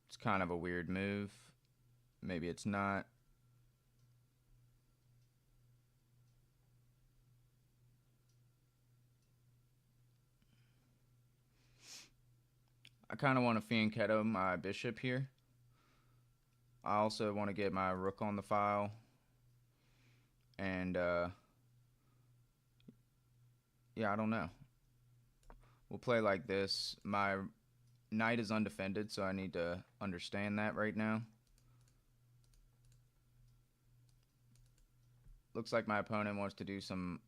It's kind of a weird move. Maybe it's not. I kind of want to fianchetto my bishop here. I also want to get my rook on the file. And, yeah, I don't know. We'll play like this. My knight is undefended, so I need to understand that right now. Looks like my opponent wants to do some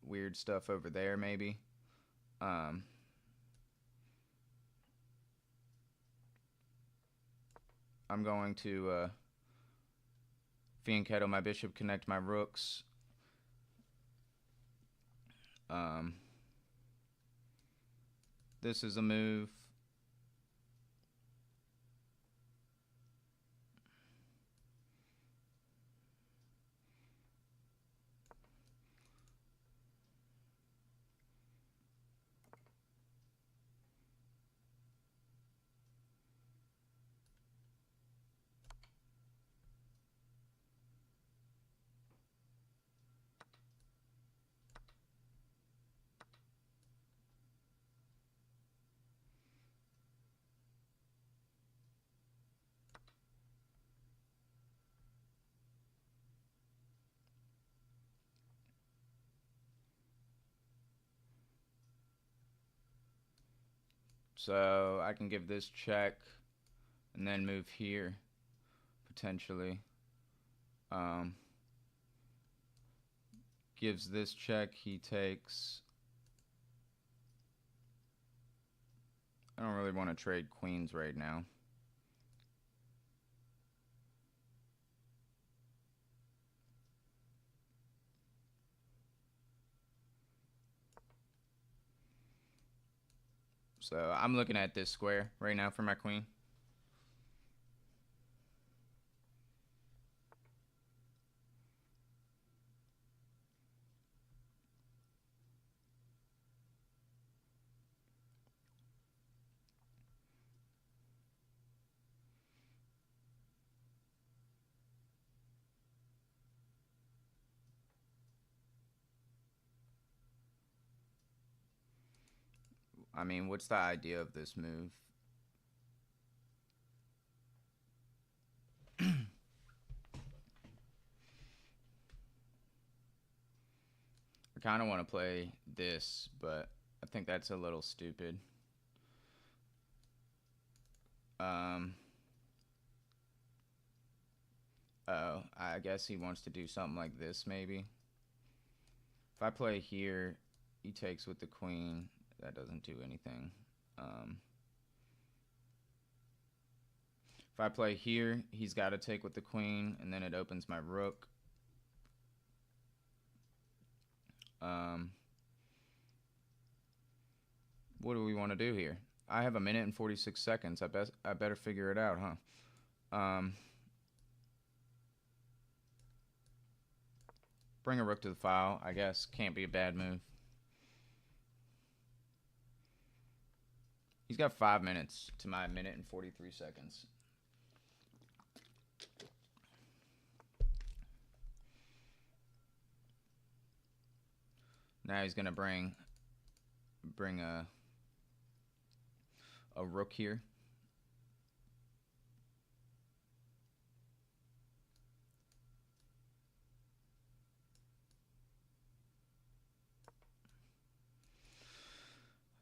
weird stuff over there, maybe. I'm going to fianchetto my bishop, connect my rooks. This is a move. So I can give this check and then move here, potentially. Gives this check, he takes. I don't really want to trade queens right now. So I'm looking at this square right now for my queen. I mean, what's the idea of this move? I kind of want to play this, but I think that's a little stupid. Oh, I guess he wants to do something like this, maybe. If I play here, he takes with the queen. That doesn't do anything. If I play here, he's got to take with the queen, and then it opens my rook. What do we want to do here? I have 1 minute and 46 seconds. I better figure it out, huh? Bring a rook to the file, I guess. Can't be a bad move. He's got 5 minutes to my 1 minute and 43 seconds. Now he's gonna bring a rook here.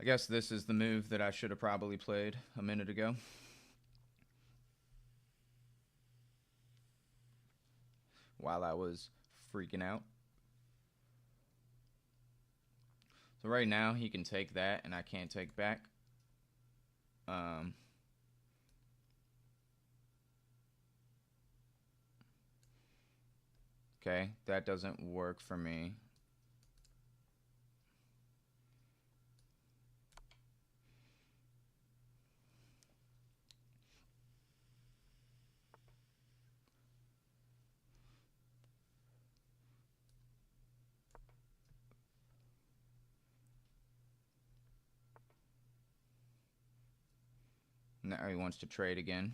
I guess this is the move that I should have probably played a minute ago. While I was freaking out. So right now he can take that and I can't take back. Okay, that doesn't work for me. Now he wants to trade again.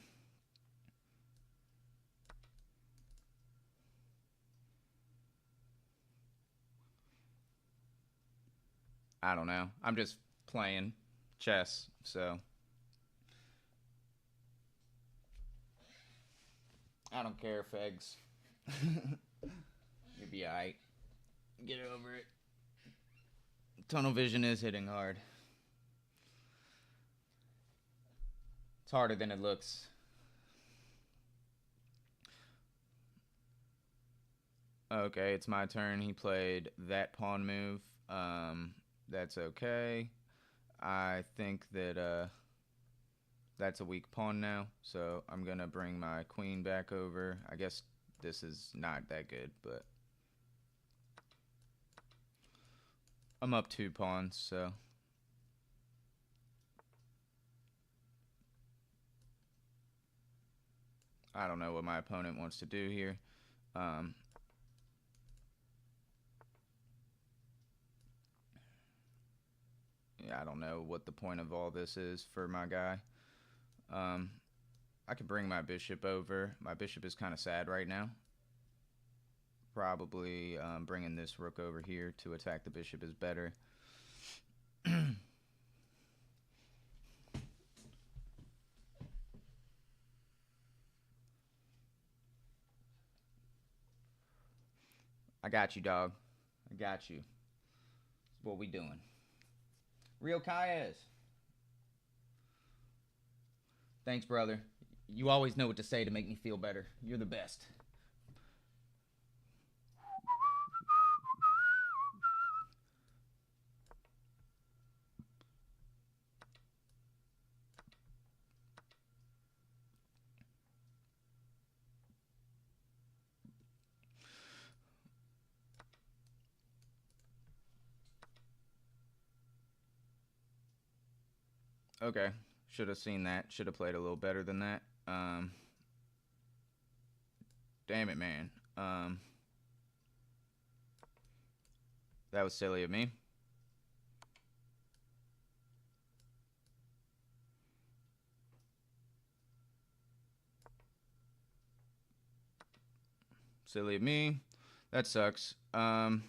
I don't know. I'm just playing chess, so I don't care, Fegs. You'll be alright. Get over it. Tunnel vision is hitting hard. It's harder than it looks. Okay, it's my turn. He played that pawn move. That's okay. I think that that's a weak pawn now, so I'm gonna bring my queen back over. I guess this is not that good, but I'm up 2 pawns, so I don't know what my opponent wants to do here. Yeah, I don't know what the point of all this is for my guy. I could bring my bishop over. My bishop is kind of sad right now. Probably bringing this rook over here to attack the bishop is better. I got you, dog. I got you. That's what we doing. Real Kaez. Thanks, brother. You always know what to say to make me feel better. You're the best. Okay. Should have seen that. Should have played a little better than that. Damn it, man. That was silly of me. Silly of me. That sucks. Booger.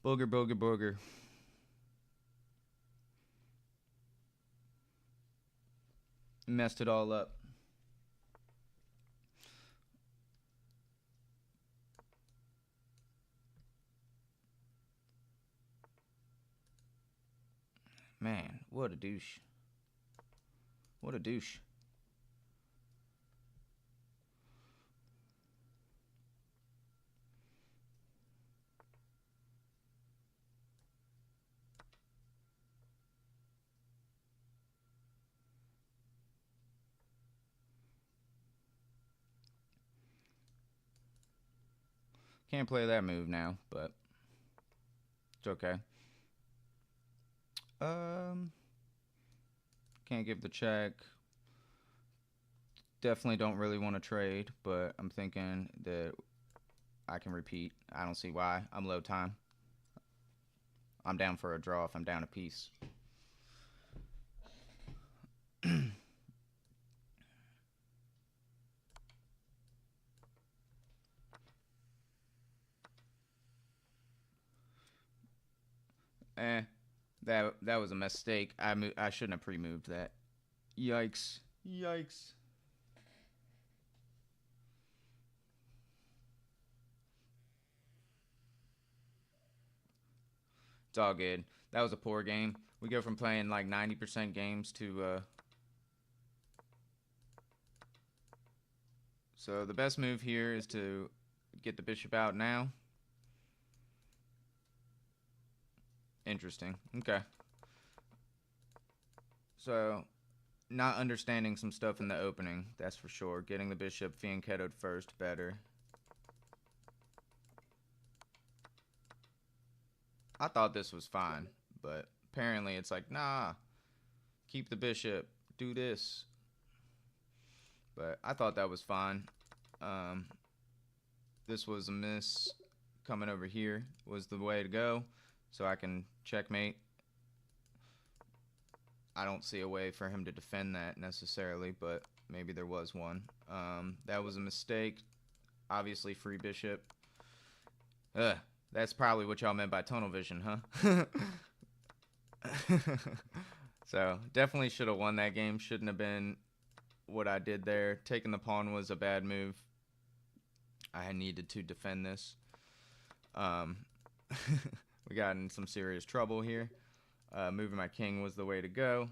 Booger, booger, booger. Messed it all up. Man, what a douche. What a douche. Can't play that move now, but it's okay. Can't give the check. Definitely don't really want to trade, but I'm thinking that I can repeat. I don't see why. I'm low time. I'm down for a draw if I'm down a piece. That was a mistake. I shouldn't have pre-moved that. Yikes. Yikes. It's all good. That was a poor game. We go from playing like 90% games to so the best move here is to get the bishop out now. Interesting. Okay. So, not understanding some stuff in the opening, that's for sure. Getting the bishop fianchettoed first, better. I thought this was fine, but apparently it's like, nah, keep the bishop, do this. But I thought that was fine. This was a miss. Coming over here was the way to go, so I can checkmate. I don't see a way for him to defend that necessarily, but maybe there was one. That was a mistake. Obviously, free bishop. That's probably what y'all meant by tunnel vision, huh? So definitely should have won that game. Shouldn't have been what I did there. Taking the pawn was a bad move. I needed to defend this. We got in some serious trouble here. Moving my king was the way to go.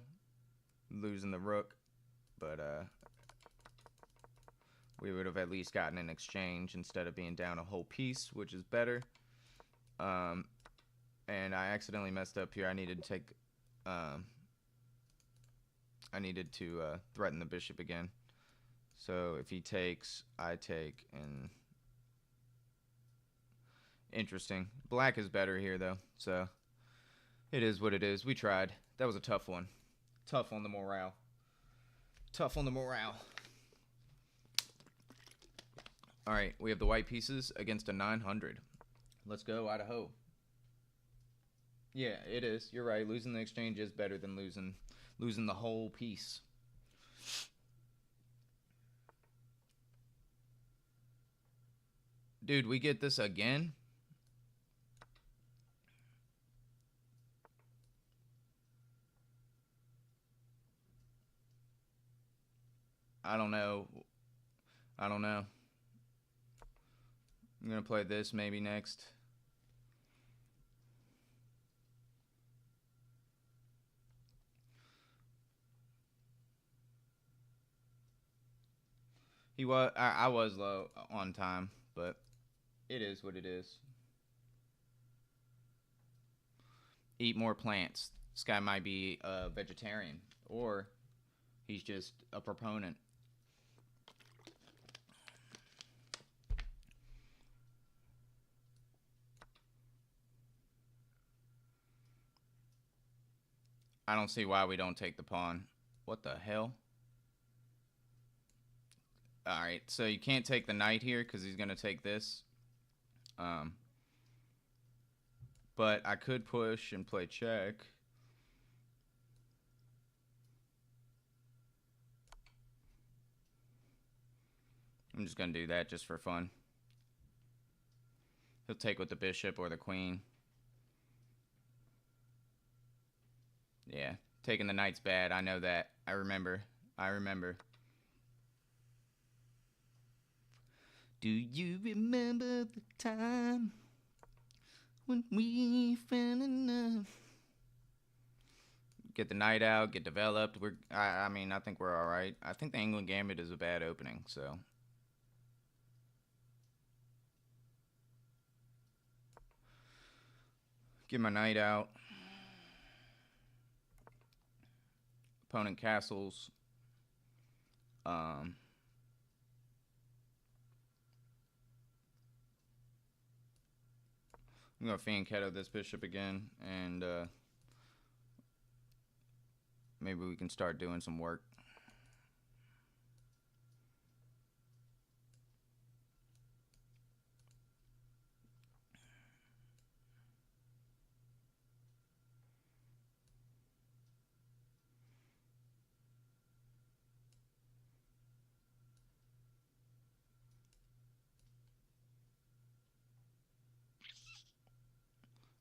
Losing the rook, but we would have at least gotten an exchange instead of being down a whole piece, which is better. And I accidentally messed up here. I needed to take. I needed to threaten the bishop again. So if he takes, I take, and interesting. Black is better here though, so it is what it is. We tried. That was a tough one. Tough on the morale. Tough on the morale. All right, we have the white pieces against a 900. Let's go, Idaho. Yeah, it is. You're right. Losing the exchange is better than losing the whole piece. Dude, we get this again? I don't know. I don't know. I'm going to play this maybe next. I was low on time, but it is what it is. Eat more plants. This guy might be a vegetarian, or he's just a proponent. I don't see why we don't take the pawn. What the hell? Alright, so you can't take the knight here because he's going to take this. But I could push and play check. I'm just going to do that just for fun. He'll take with the bishop or the queen. Yeah, taking the knight's bad. I know that. I remember. Do you remember the time when we fell in love? Get the knight out, get developed. I mean, I think we're all right. I think the England Gambit is a bad opening, so. Get my knight out. Opponent castles. I'm going to fianchetto this bishop again, and maybe we can start doing some work.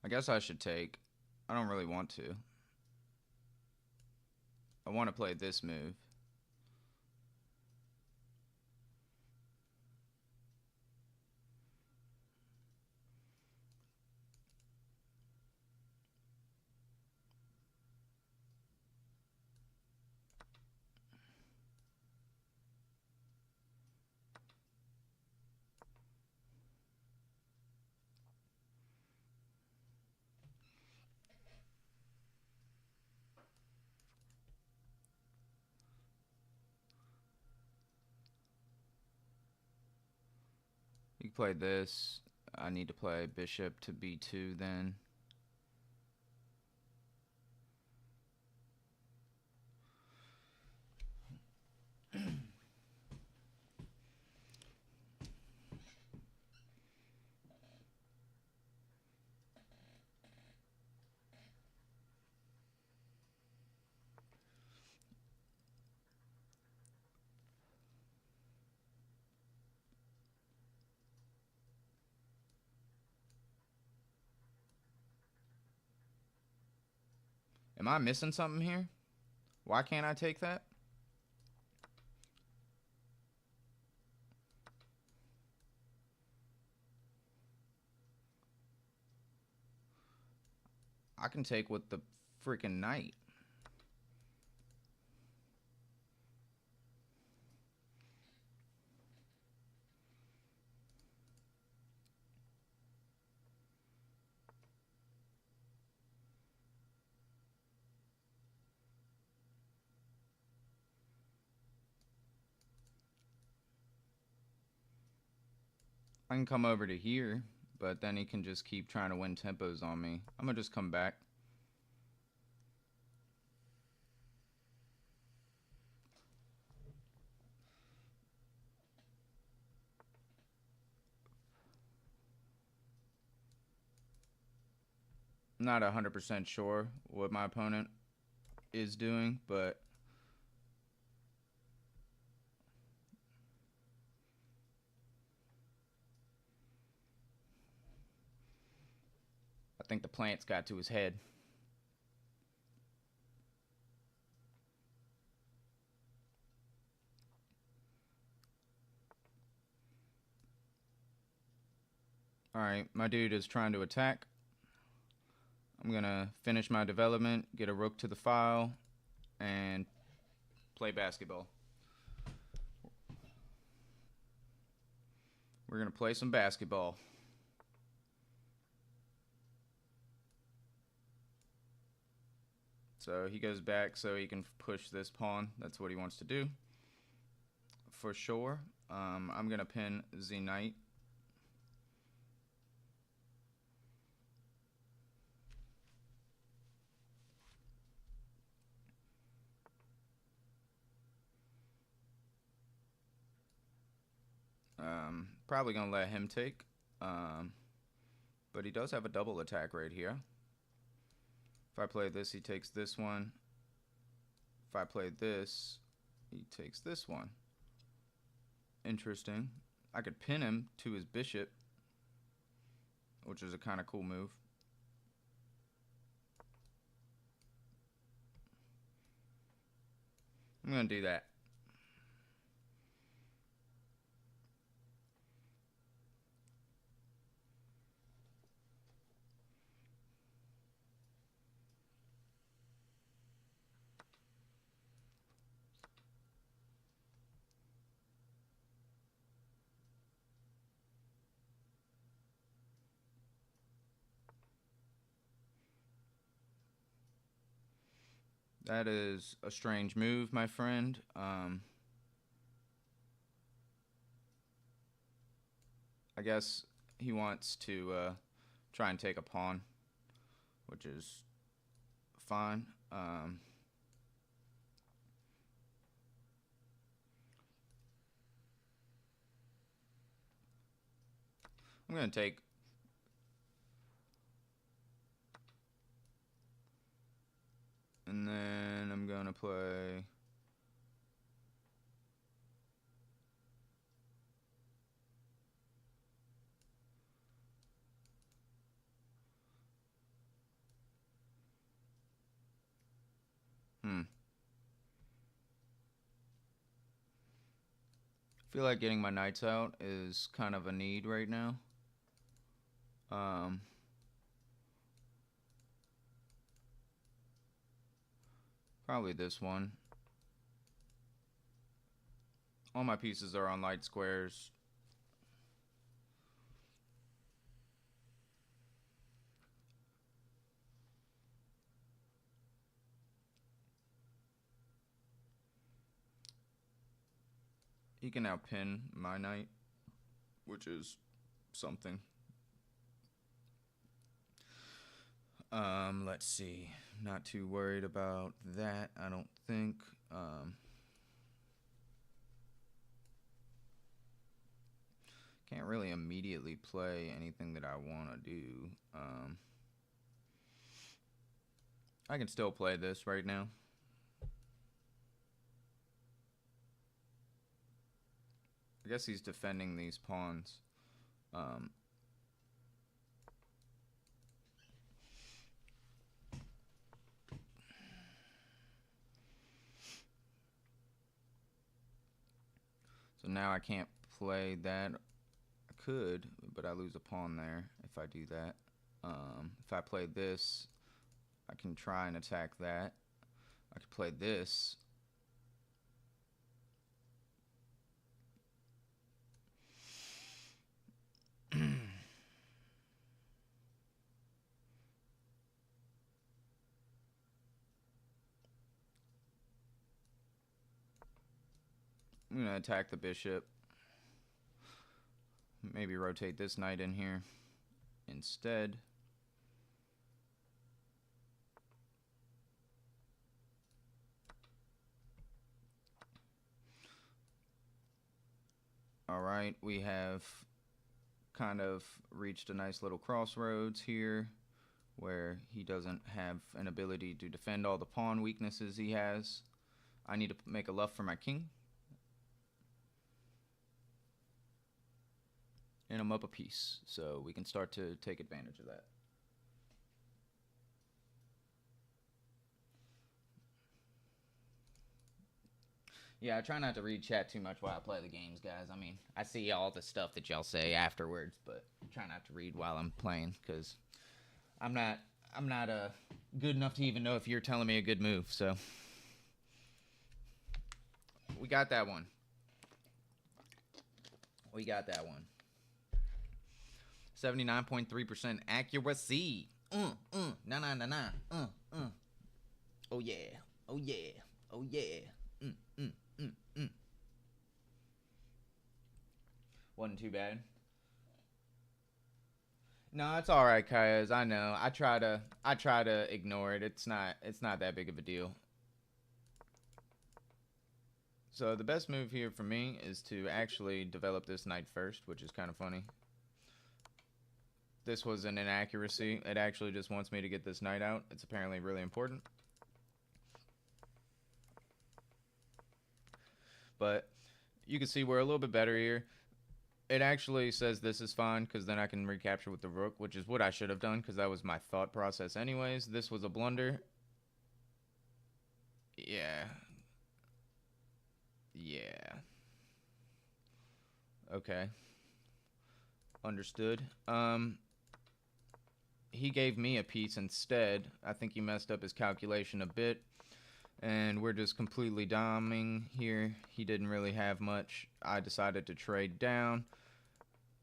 I guess I should take. I don't really want to. I want to play this move. You play this. I need to play bishop to b2 then. Am I missing something here? Why can't I take that? I can take with the freaking knight. I can come over to here, but then he can just keep trying to win tempos on me. I'm gonna just come back. Not 100% sure what my opponent is doing, but I think the plants got to his head. Alright, my dude is trying to attack. I'm gonna finish my development, get a rook to the file, and play basketball. We're gonna play some basketball. So he goes back so he can push this pawn. That's what he wants to do. For sure. I'm gonna pin the knight. Probably gonna let him take, but he does have a double attack right here. If I play this, he takes this one. If I play this, he takes this one. Interesting. I could pin him to his bishop, which is a kind of cool move. I'm gonna do that. That is a strange move, my friend. I guess he wants to try and take a pawn, which is fine. I'm going to take. And then I'm going to play. I feel like getting my knights out is kind of a need right now. Probably this one. All my pieces are on light squares. He can now pin my knight, which is something. Let's see. Not too worried about that, I don't think. Can't really immediately play anything that I want to do. I can still play this right now. I guess he's defending these pawns. So now I can't play that. I could, but I lose a pawn there if I do that. If I play this, I can try and attack that. I could play this. I'm going to attack the bishop. Maybe rotate this knight in here instead. Alright, we have kind of reached a nice little crossroads here where he doesn't have an ability to defend all the pawn weaknesses he has. I need to make a luff for my king. And I'm up a piece, so we can start to take advantage of that. Yeah, I try not to read chat too much while I play the games, guys. I mean, I see all the stuff that y'all say afterwards, but I try not to read while I'm playing, because I'm not good enough to even know if you're telling me a good move, so. We got that one. We got that one. 79.3% accuracy. Nah. Oh yeah. Oh yeah. Oh yeah. Wasn't too bad. No, it's all right, Kayas. I know. I try to ignore it. It's not that big of a deal. So the best move here for me is to actually develop this knight first, which is kind of funny. This was an inaccuracy. It actually just wants me to get this knight out. It's apparently really important. But you can see we're a little bit better here. It actually says this is fine because then I can recapture with the rook, which is what I should have done because that was my thought process anyways. This was a blunder. Yeah. Okay. Understood. He gave me a piece instead. I think he messed up his calculation a bit. And we're just completely doming here. He didn't really have much. I decided to trade down.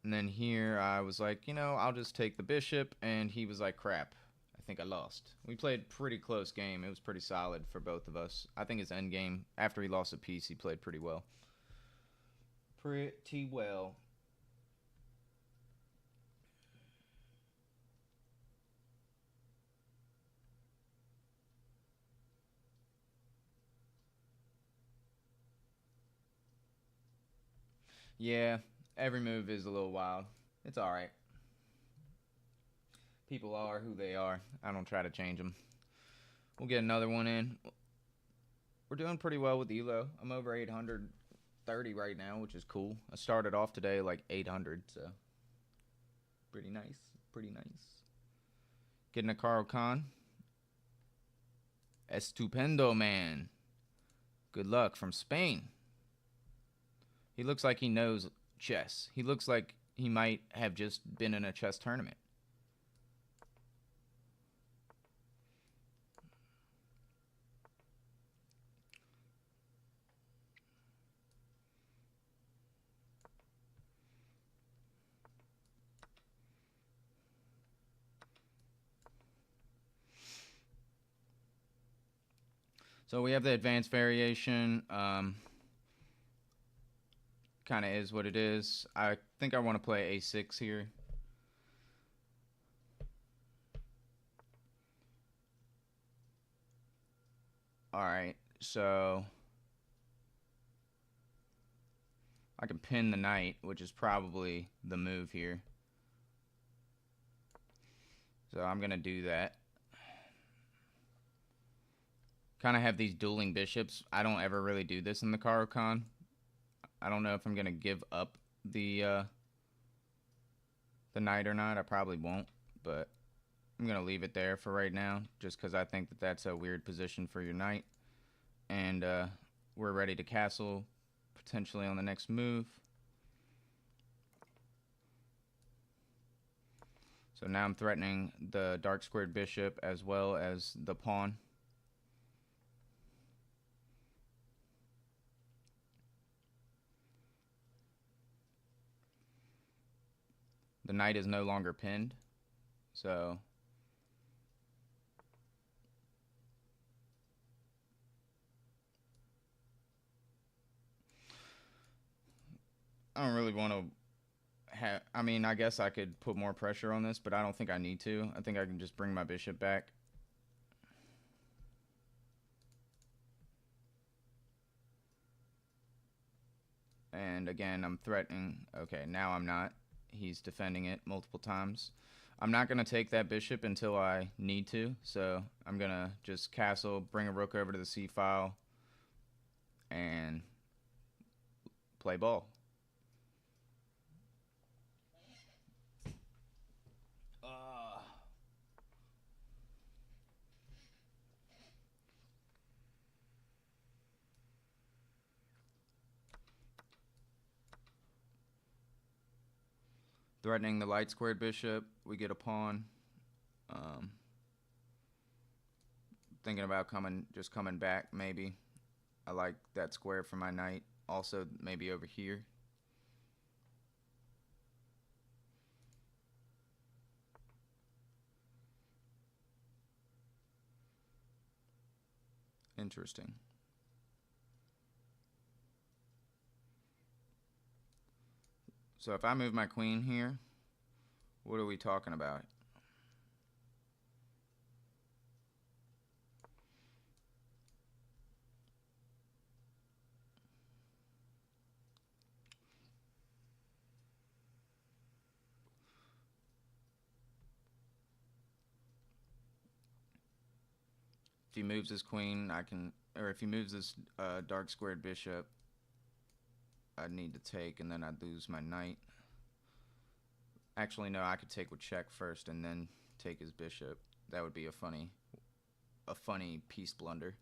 And then here I was like, you know, I'll just take the bishop. And he was like, crap. I think I lost. We played a pretty close game. It was pretty solid for both of us. I think his endgame, after he lost a piece, he played pretty well. Pretty well. Yeah, every move is a little wild. It's alright. People are who they are. I don't try to change them. We'll get another one in. We're doing pretty well with ELO. I'm over 830 right now, which is cool. I started off today like 800, so pretty nice. Pretty nice. Getting a Caro Khan. Estupendo, man. Good luck from Spain. He looks like he knows chess. He looks like he might have just been in a chess tournament. So we have the advanced variation. Kind of is what it is. I think I want to play a6 here. Alright, so I can pin the knight, which is probably the move here. So I'm going to do that. Kind of have these dueling bishops. I don't ever really do this in the Caro Khan. I don't know if I'm going to give up the knight or not. I probably won't, but I'm going to leave it there for right now just because I think that that's a weird position for your knight. And we're ready to castle potentially on the next move. So now I'm threatening the dark squared bishop as well as the pawn. The knight is no longer pinned, so I don't really want to have, I mean, I guess I could put more pressure on this, but I don't think I need to. I think I can just bring my bishop back. And again, I'm threatening. Okay, now I'm not. He's defending it multiple times. I'm not going to take that bishop until I need to, so I'm going to just castle, bring a rook over to the c file, and play ball. Threatening the light squared bishop, we get a pawn. Thinking about just coming back, maybe. I like that square for my knight. Also, maybe over here. Interesting. So if I move my queen here, what are we talking about? If he moves his queen, I can, or if he moves this dark squared bishop, I'd need to take, and then I'd lose my knight. Actually, no, I could take with check first and then take his bishop. That would be a funny piece blunder.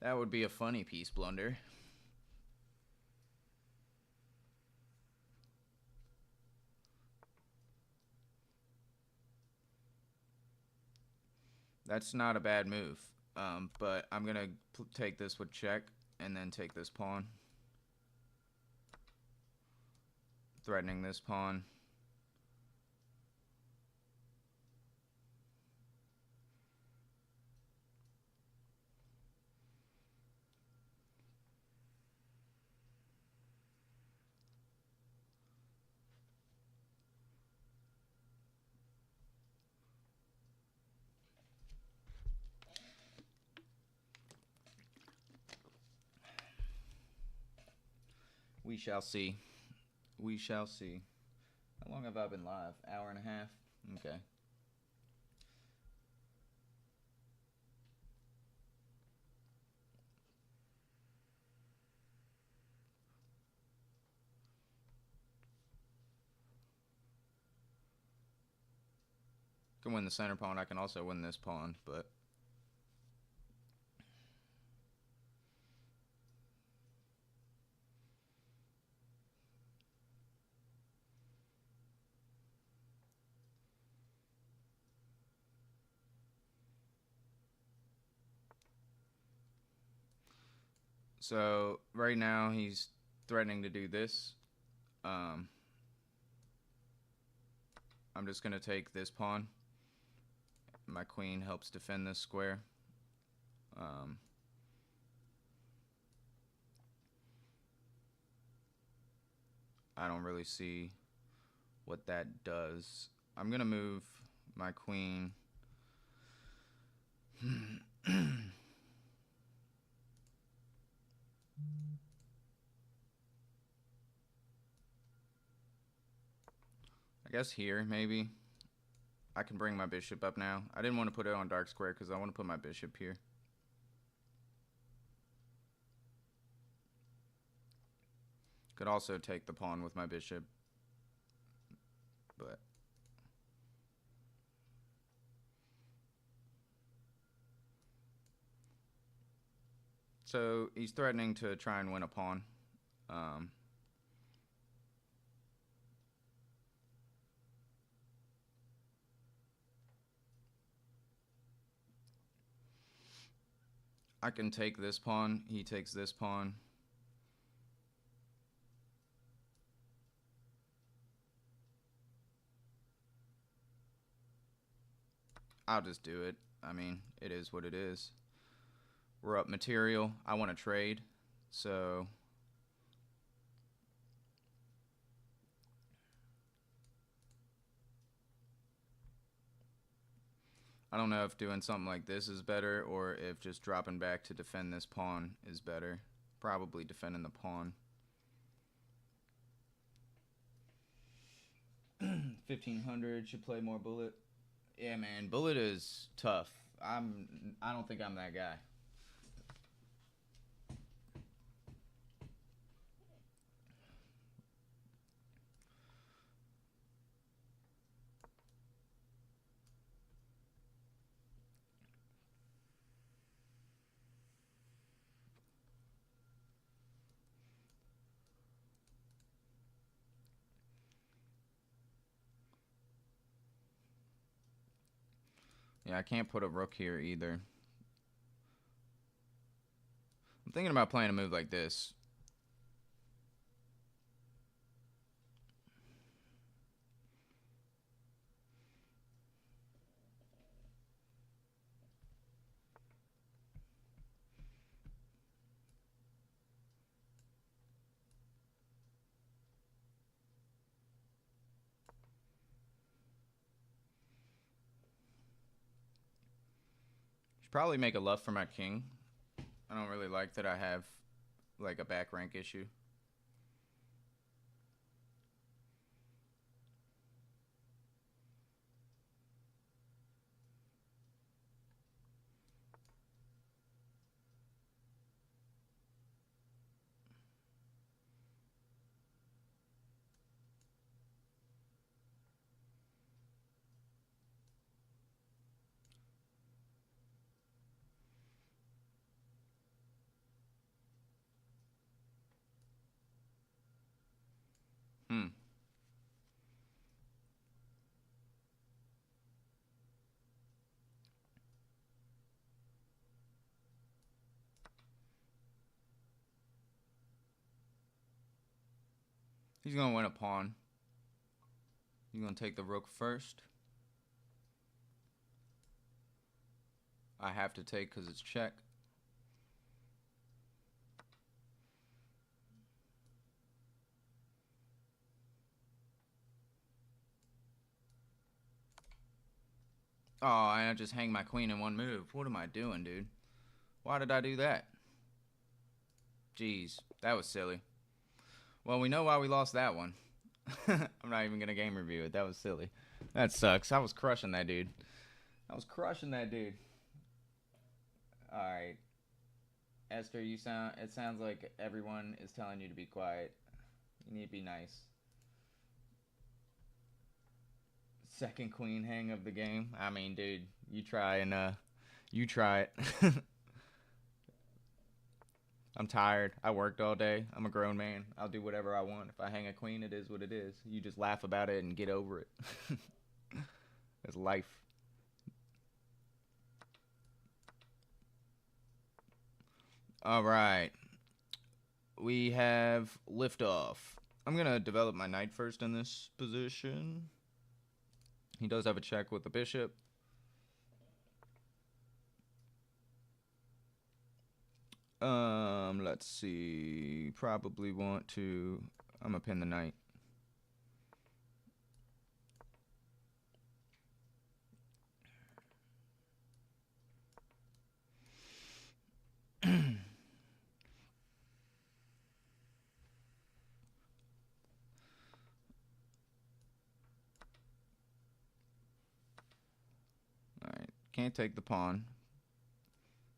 That would be a funny piece blunder. That's not a bad move, but I'm going to take this with check and then take this pawn. Threatening this pawn. We shall see. We shall see. How long have I been live? Hour and a half? Okay. Can win the center pawn. I can also win this pawn, but so right now he's threatening to do this. I'm just going to take this pawn. My queen helps defend this square. I don't really see what that does. I'm going to move my queen. I guess here, maybe. I can bring my bishop up now. I didn't want to put it on dark square because I want to put my bishop here. Could also take the pawn with my bishop, but So he's threatening to try and win a pawn. I can take this pawn. He takes this pawn. I'll just do it. I mean, it is what it is. We're up material. I want to trade, so I don't know if doing something like this is better or if just dropping back to defend this pawn is better. Probably defending the pawn. 1500 should play more bullet. Yeah, man, bullet is tough. I don't think I'm that guy. Yeah, I can't put a rook here either. I'm thinking about playing a move like this. Should probably make a love for my king. I don't really like that I have like a back rank issue. He's going to win a pawn. He's going to take the rook first. I have to take because it's check. Oh, I just hang my queen in one move. What am I doing, dude? Why did I do that? Jeez, that was silly. Well, we know why we lost that one. I'm not even going to game review it. That was silly. That sucks. I was crushing that dude. Alright. Esther, it sounds like everyone is telling you to be quiet. You need to be nice. Second queen hang of the game. I mean, dude, you try it. I'm tired. I worked all day. I'm a grown man. I'll do whatever I want. If I hang a queen, it is what it is. You just laugh about it and get over it. It's life. All right. We have liftoff. I'm going to develop my knight first in this position. He does have a check with the bishop. Let's see. Probably want to... I'm going to pin the knight. Alright, can't take the pawn,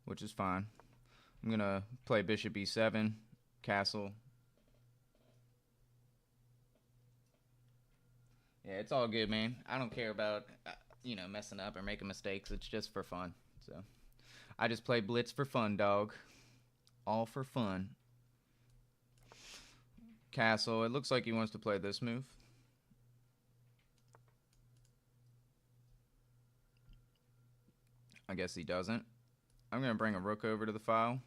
which is fine. I'm going to play bishop e7, castle. Yeah, it's all good, man. I don't care about, messing up or making mistakes. It's just for fun. So, I just play Blitz for fun, dog. All for fun. Castle. It looks like he wants to play this move. I guess he doesn't. I'm going to bring a rook over to the file.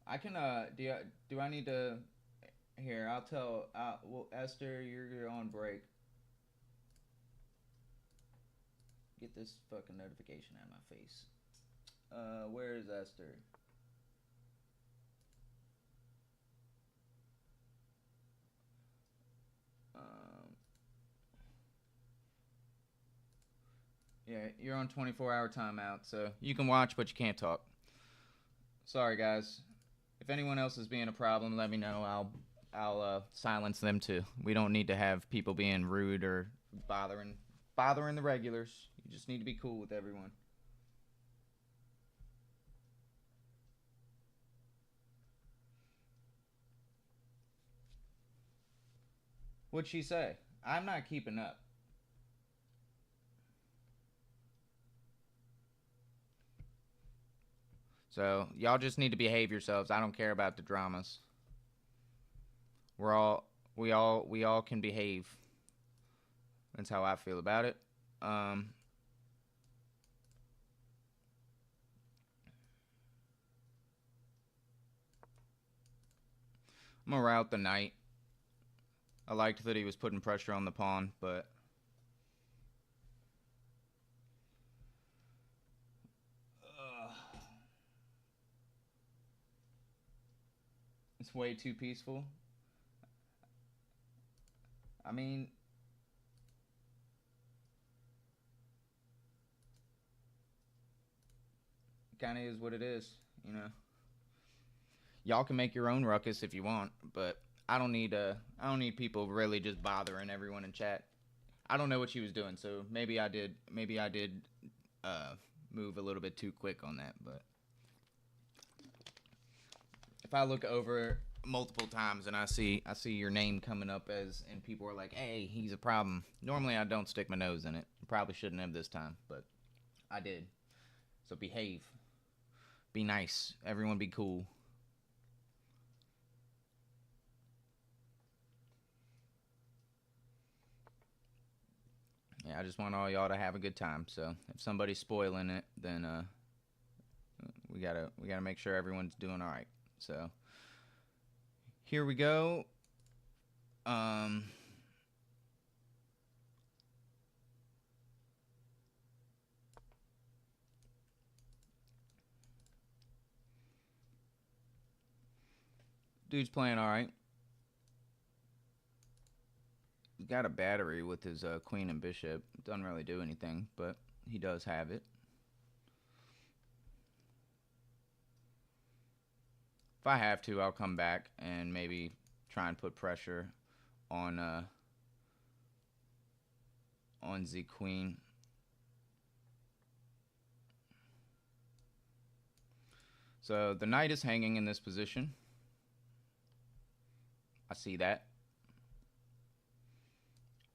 I can, do I need to, here, I'll tell, well, Esther, you're on break. Get this fucking notification out of my face. Where is Esther? Yeah, you're on 24-hour timeout, so you can watch, but you can't talk. Sorry, guys. If anyone else is being a problem, let me know. I'll silence them too. We don't need to have people being rude or bothering the regulars. You just need to be cool with everyone. What'd she say? I'm not keeping up. So y'all just need to behave yourselves. I don't care about the dramas. We all can behave. That's how I feel about it. I'm gonna route the knight. I liked that he was putting pressure on the pawn, but it's way too peaceful. I mean, it kind of is what it is, you know. Y'all can make your own ruckus if you want, but I don't need people really just bothering everyone in chat. I don't know what she was doing, so maybe I did move a little bit too quick on that, but if I look over multiple times and I see your name coming up and people are like, "Hey, he's a problem." Normally I don't stick my nose in it. Probably shouldn't have this time, but I did. So behave. Be nice. Everyone be cool. Yeah, I just want all y'all to have a good time. So if somebody's spoiling it, then we gotta make sure everyone's doing all right. So here we go. Dude's playing all right. He's got a battery with his queen and bishop. Doesn't really do anything, but he does have it. If I have to, I'll come back and maybe try and put pressure on the queen. So the knight is hanging in this position. I see that.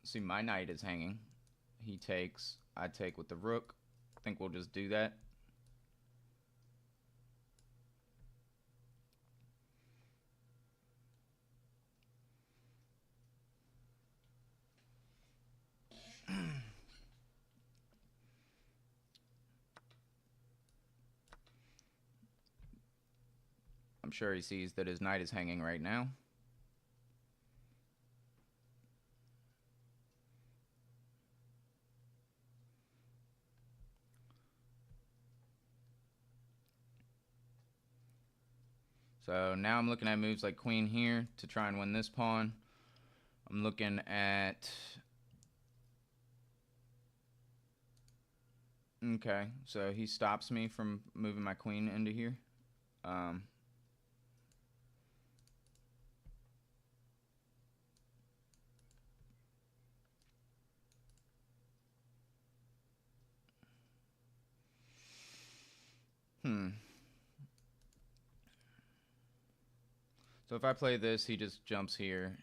See, my knight is hanging. He takes. I take with the rook. I think we'll just do that. I'm sure he sees that his knight is hanging right now. So now I'm looking at moves like queen here to try and win this pawn. I'm looking at... Okay, so he stops me from moving my queen into here. So if I play this, he just jumps here,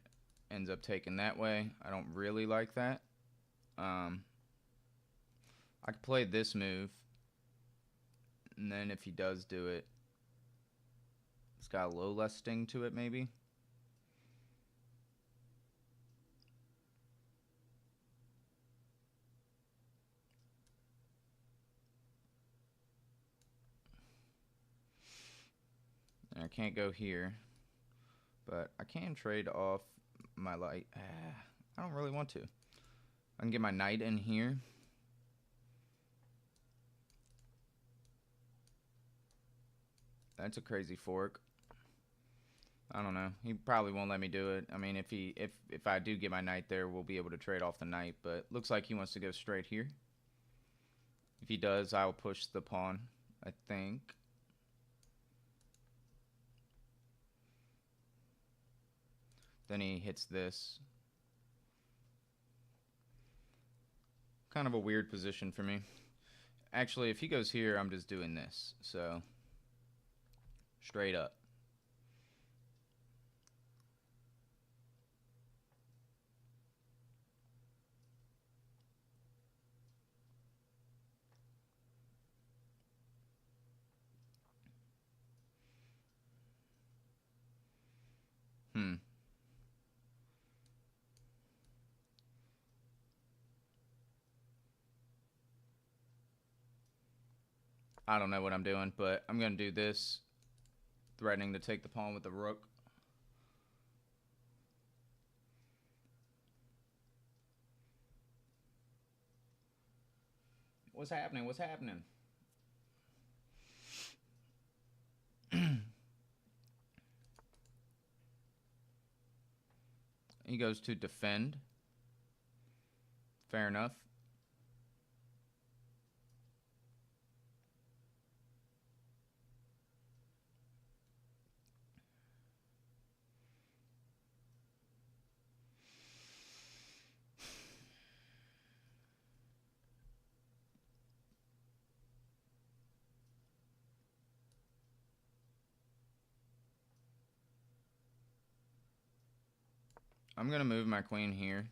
ends up taking that way. I don't really like that. I could play this move, and then if he does do it, it's got a little less sting to it, maybe. And I can't go here, but I can trade off my light. I don't really want to. I can get my knight in here. That's a crazy fork. I don't know. He probably won't let me do it. I mean, if I do get my knight there, we'll be able to trade off the knight. But looks like he wants to go straight here. If he does, I'll push the pawn, I think. Then he hits this. Kind of a weird position for me. Actually, if he goes here, I'm just doing this. So, straight up. I don't know what I'm doing, but I'm going to do this. Threatening to take the pawn with the rook. What's happening? What's happening? He goes to defend. Fair enough. I'm going to move my queen here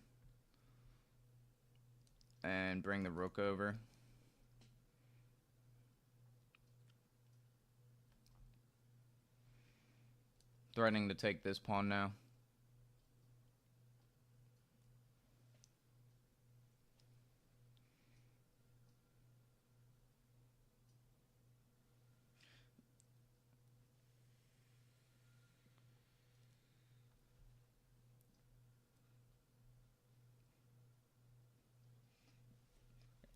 and bring the rook over. Threatening to take this pawn now.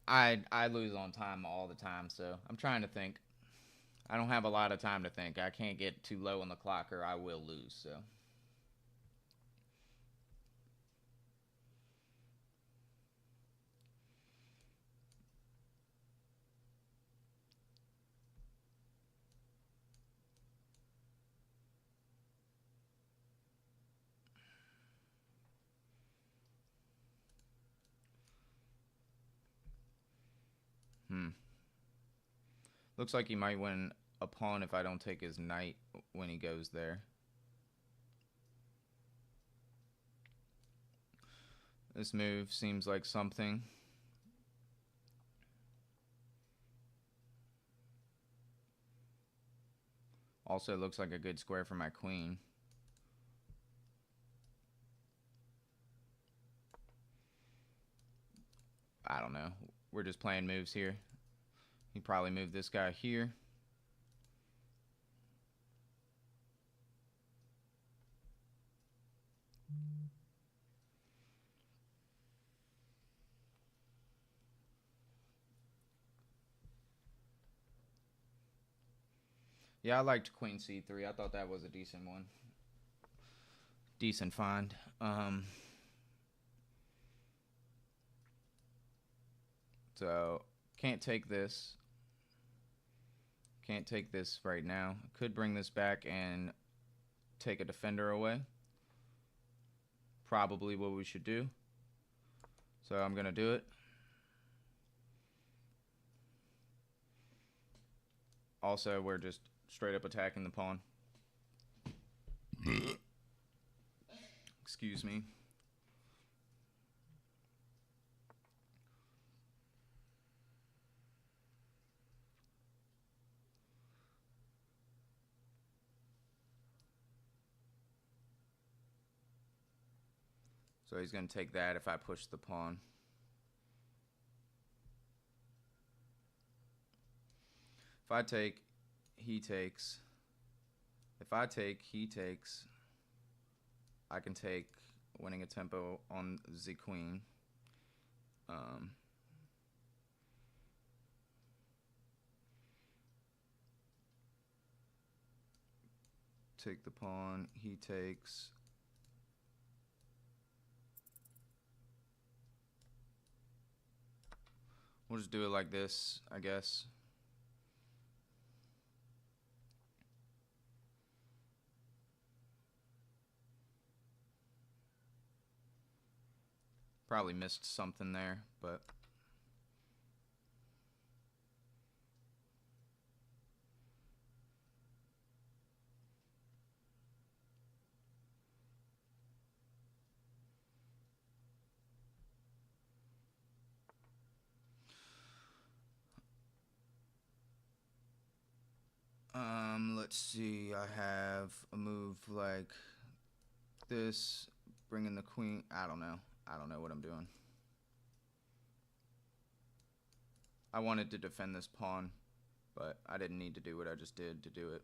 I lose on time all the time, so I'm trying to think. I don't have a lot of time to think. I can't get too low on the clock or I will lose, so. Looks like he might win a pawn if I don't take his knight when he goes there. This move seems like something. Also looks like a good square for my queen. I don't know. We're just playing moves here. He probably moved this guy here. Yeah, I liked Queen C3. I thought that was a decent one. Decent find. So, can't take this. Can't take this right now. Could bring this back and take a defender away. Probably what we should do. So I'm going to do it. Also, we're just straight up attacking the pawn. Excuse me. So he's going to take that if I push the pawn. If I take, he takes. If I take, he takes. I can take, winning a tempo on the queen. Take the pawn, he takes. We'll just do it like this, I guess. Probably missed something there, but let's see. I have a move like this, bringing the queen. I don't know what I'm doing. I wanted to defend this pawn, but I didn't need to do what I just did to do it.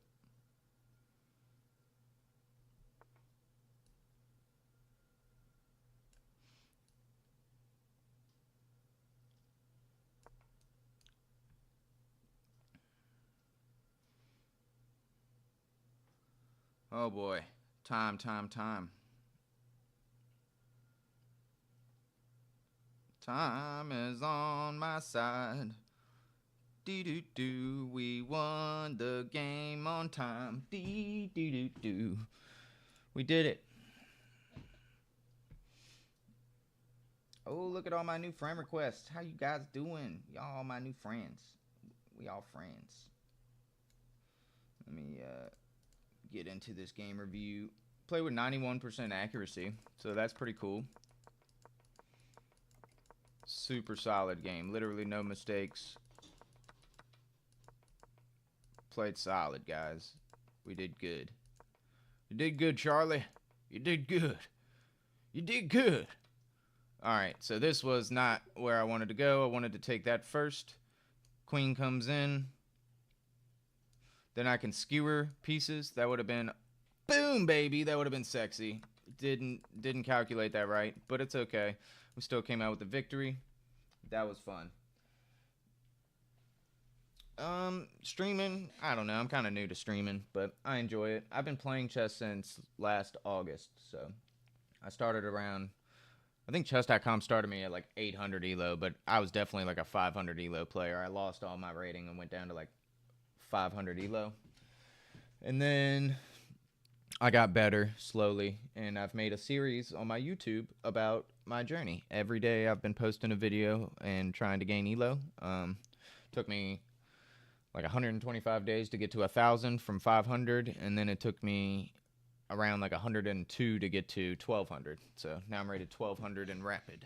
Oh boy, time. Time is on my side. Dee-doo-doo, we won the game on time. Dee-doo-doo-doo. We did it. Oh, look at all my new friend requests. How you guys doing? Y'all my new friends. We all friends. Let me get into this game review. Play with 91% accuracy, so that's pretty cool. Super solid game. Literally no mistakes. Played solid, guys. We did good. You did good, Charlie. You did good. You did good. Alright, so this was not where I wanted to go. I wanted to take that first. Queen comes in. Then I can skewer pieces. That would have been, boom, baby. That would have been sexy. Didn't calculate that right, but it's okay. We still came out with the victory. That was fun. Streaming, I don't know. I'm kind of new to streaming, but I enjoy it. I've been playing chess since last August, so I started around, I think chess.com started me at like 800 ELO, but I was definitely like a 500 ELO player. I lost all my rating and went down to like 500 ELO. And then I got better slowly, and I've made a series on my YouTube about my journey. Every day I've been posting a video and trying to gain ELO. Took me like 125 days to get to 1,000 from 500, and then it took me around like 102 to get to 1,200. So now I'm rated 1,200 in rapid.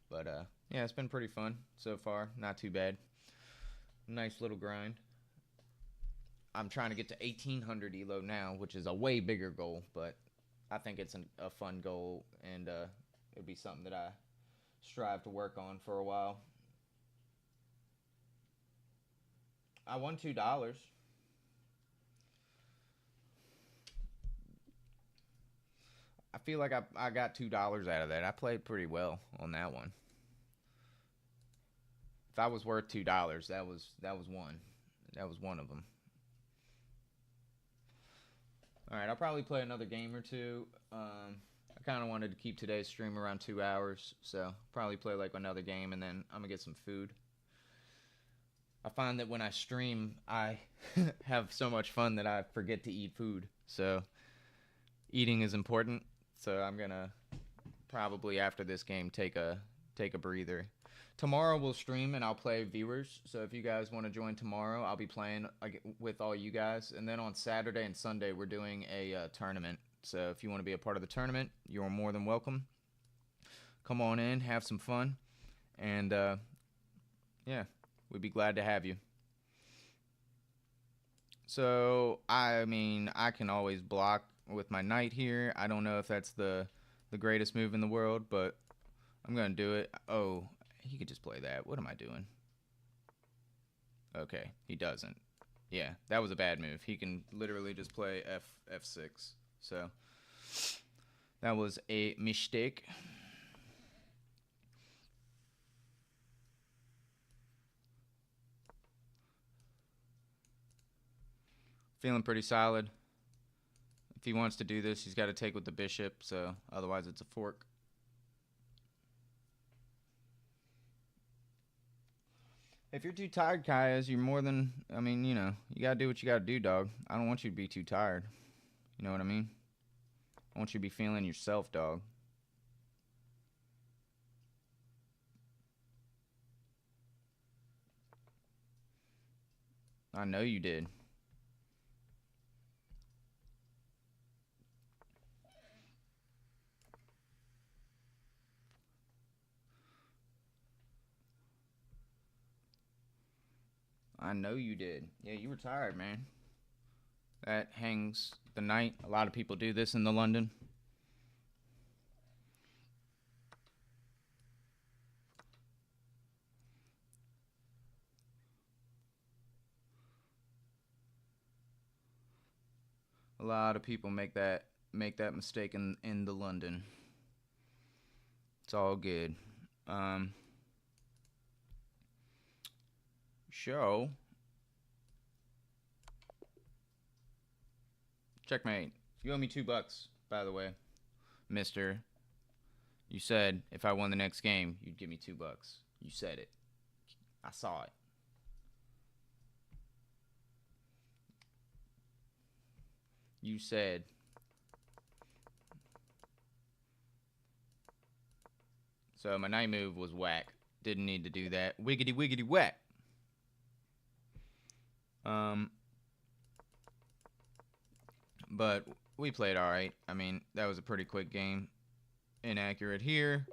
But yeah, it's been pretty fun so far. Not too bad. Nice little grind. I'm trying to get to 1,800 ELO now, which is a way bigger goal, but I think it's a fun goal, and it'd be something that I strive to work on for a while. I won $2. I feel like I got $2 out of that. I played pretty well on that one. If I was worth $2, that was one. That was one of them. Alright, I'll probably play another game or two. I kind of wanted to keep today's stream around 2 hours, so probably play like another game, and then I'm going to get some food. I find that when I stream, I have so much fun that I forget to eat food. So eating is important, so I'm going to probably after this game take a breather. Tomorrow we'll stream and I'll play viewers. So if you guys want to join tomorrow, I'll be playing with all you guys. And then on Saturday and Sunday we're doing a tournament. So if you want to be a part of the tournament, you're more than welcome. Come on in, have some fun, and yeah, we'd be glad to have you. So I mean, I can always block with my knight here. I don't know if that's the greatest move in the world, but I'm gonna do it. Oh, he could just play that. What am I doing? Okay, he doesn't. Yeah, that was a bad move. He can literally just play F6. So that was a mistake. Feeling pretty solid. If he wants to do this, he's got to take with the bishop, so otherwise it's a fork. If you're too tired, Kayas, you're more than, I mean, you know, you got to do what you got to do, dog. I don't want you to be too tired. You know what I mean? I want you to be feeling yourself, dog. I know you did. I know you did. Yeah, you were tired, man. That hangs the knight. A lot of people do this in the London. A lot of people make that mistake in the London. It's all good. Show. Checkmate. You owe me $2, by the way, mister. You said if I won the next game, you'd give me $2. You said it. I saw it. You said. So my knight move was whack. Didn't need to do that. Wiggity wiggity whack. But we played all right. I mean, that was a pretty quick game. Inaccurate here.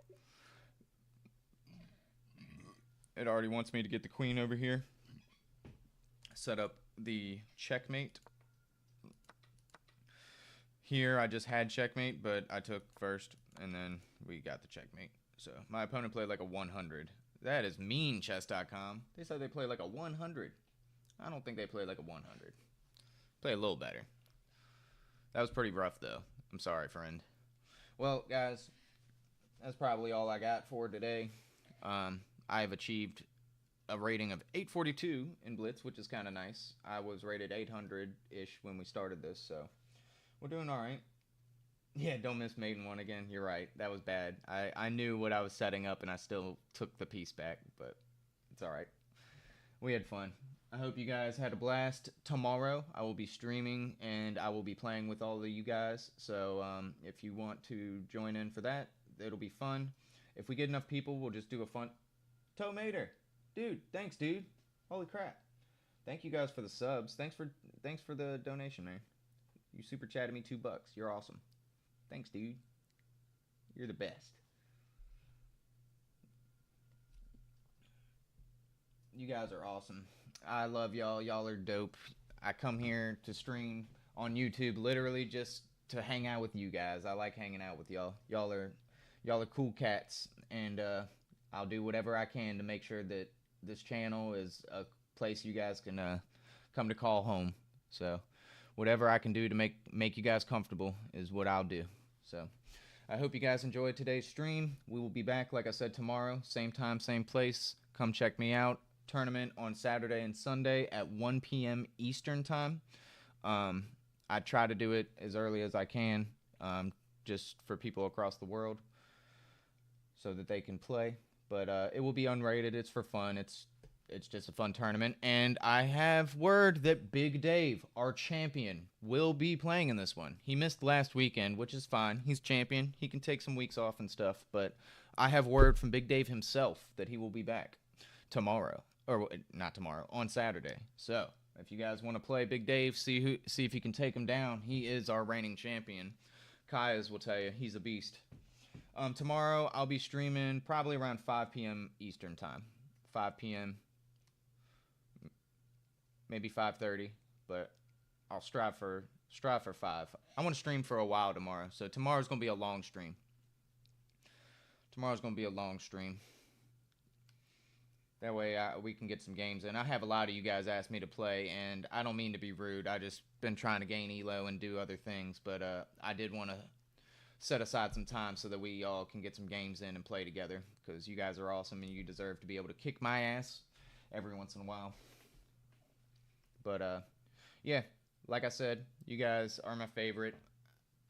It already wants me to get the queen over here. Set up the checkmate. Here, I just had checkmate, but I took first, and then we got the checkmate. So my opponent played like a 100. That is mean, chess.com. They said they played like a 100. I don't think they played like a 100. Play a little better. That was pretty rough, though. I'm sorry, friend. Well, guys, that's probably all I got for today. I've achieved a rating of 842 in Blitz, which is kind of nice. I was rated 800-ish when we started this, so we're doing all right. Yeah, don't miss Maiden 1 again. You're right. That was bad. I knew what I was setting up, and I still took the piece back, but it's all right. We had fun. I hope you guys had a blast. Tomorrow, I will be streaming, and I will be playing with all of you guys. So if you want to join in for that, it'll be fun. If we get enough people, we'll just do a fun... Tomater! Dude, thanks, dude. Holy crap. Thank you guys for the subs. Thanks for the donation, man. You super chatted me $2. You're awesome. Thanks, dude. You're the best. You guys are awesome. I love y'all. Y'all are dope. I come here to stream on YouTube literally just to hang out with you guys. I like hanging out with y'all. Y'all are cool cats, and I'll do whatever I can to make sure that this channel is a place you guys can come to call home. So whatever I can do to make you guys comfortable is what I'll do. So I hope you guys enjoyed today's stream. We will be back, like I said, tomorrow. Same time, same place. Come check me out. Tournament on Saturday and Sunday at 1 p.m. Eastern time. I try to do it as early as I can, just for people across the world so that they can play. But it will be unrated. It's for fun. It's just a fun tournament. And I have word that Big Dave, our champion, will be playing in this one. He missed last weekend, which is fine. He's champion. He can take some weeks off and stuff. But I have word from Big Dave himself that he will be back tomorrow. Or not tomorrow, on Saturday. So, if you guys want to play Big Dave, see if you can take him down. He is our reigning champion. Kaya's will tell you, he's a beast. Tomorrow, I'll be streaming probably around 5 p.m. Eastern time. 5 p.m., maybe 5:30, but I'll strive for 5. I want to stream for a while tomorrow, so tomorrow's going to be a long stream. That way we can get some games in. I have a lot of you guys ask me to play, and I don't mean to be rude. I just been trying to gain ELO and do other things, but I did want to set aside some time so that we all can get some games in and play together, because you guys are awesome and you deserve to be able to kick my ass every once in a while. But yeah, like I said, you guys are my favorite.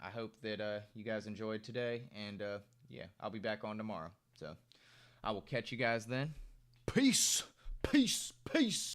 I hope that you guys enjoyed today, and yeah, I'll be back on tomorrow. So I will catch you guys then. Peace, peace, peace.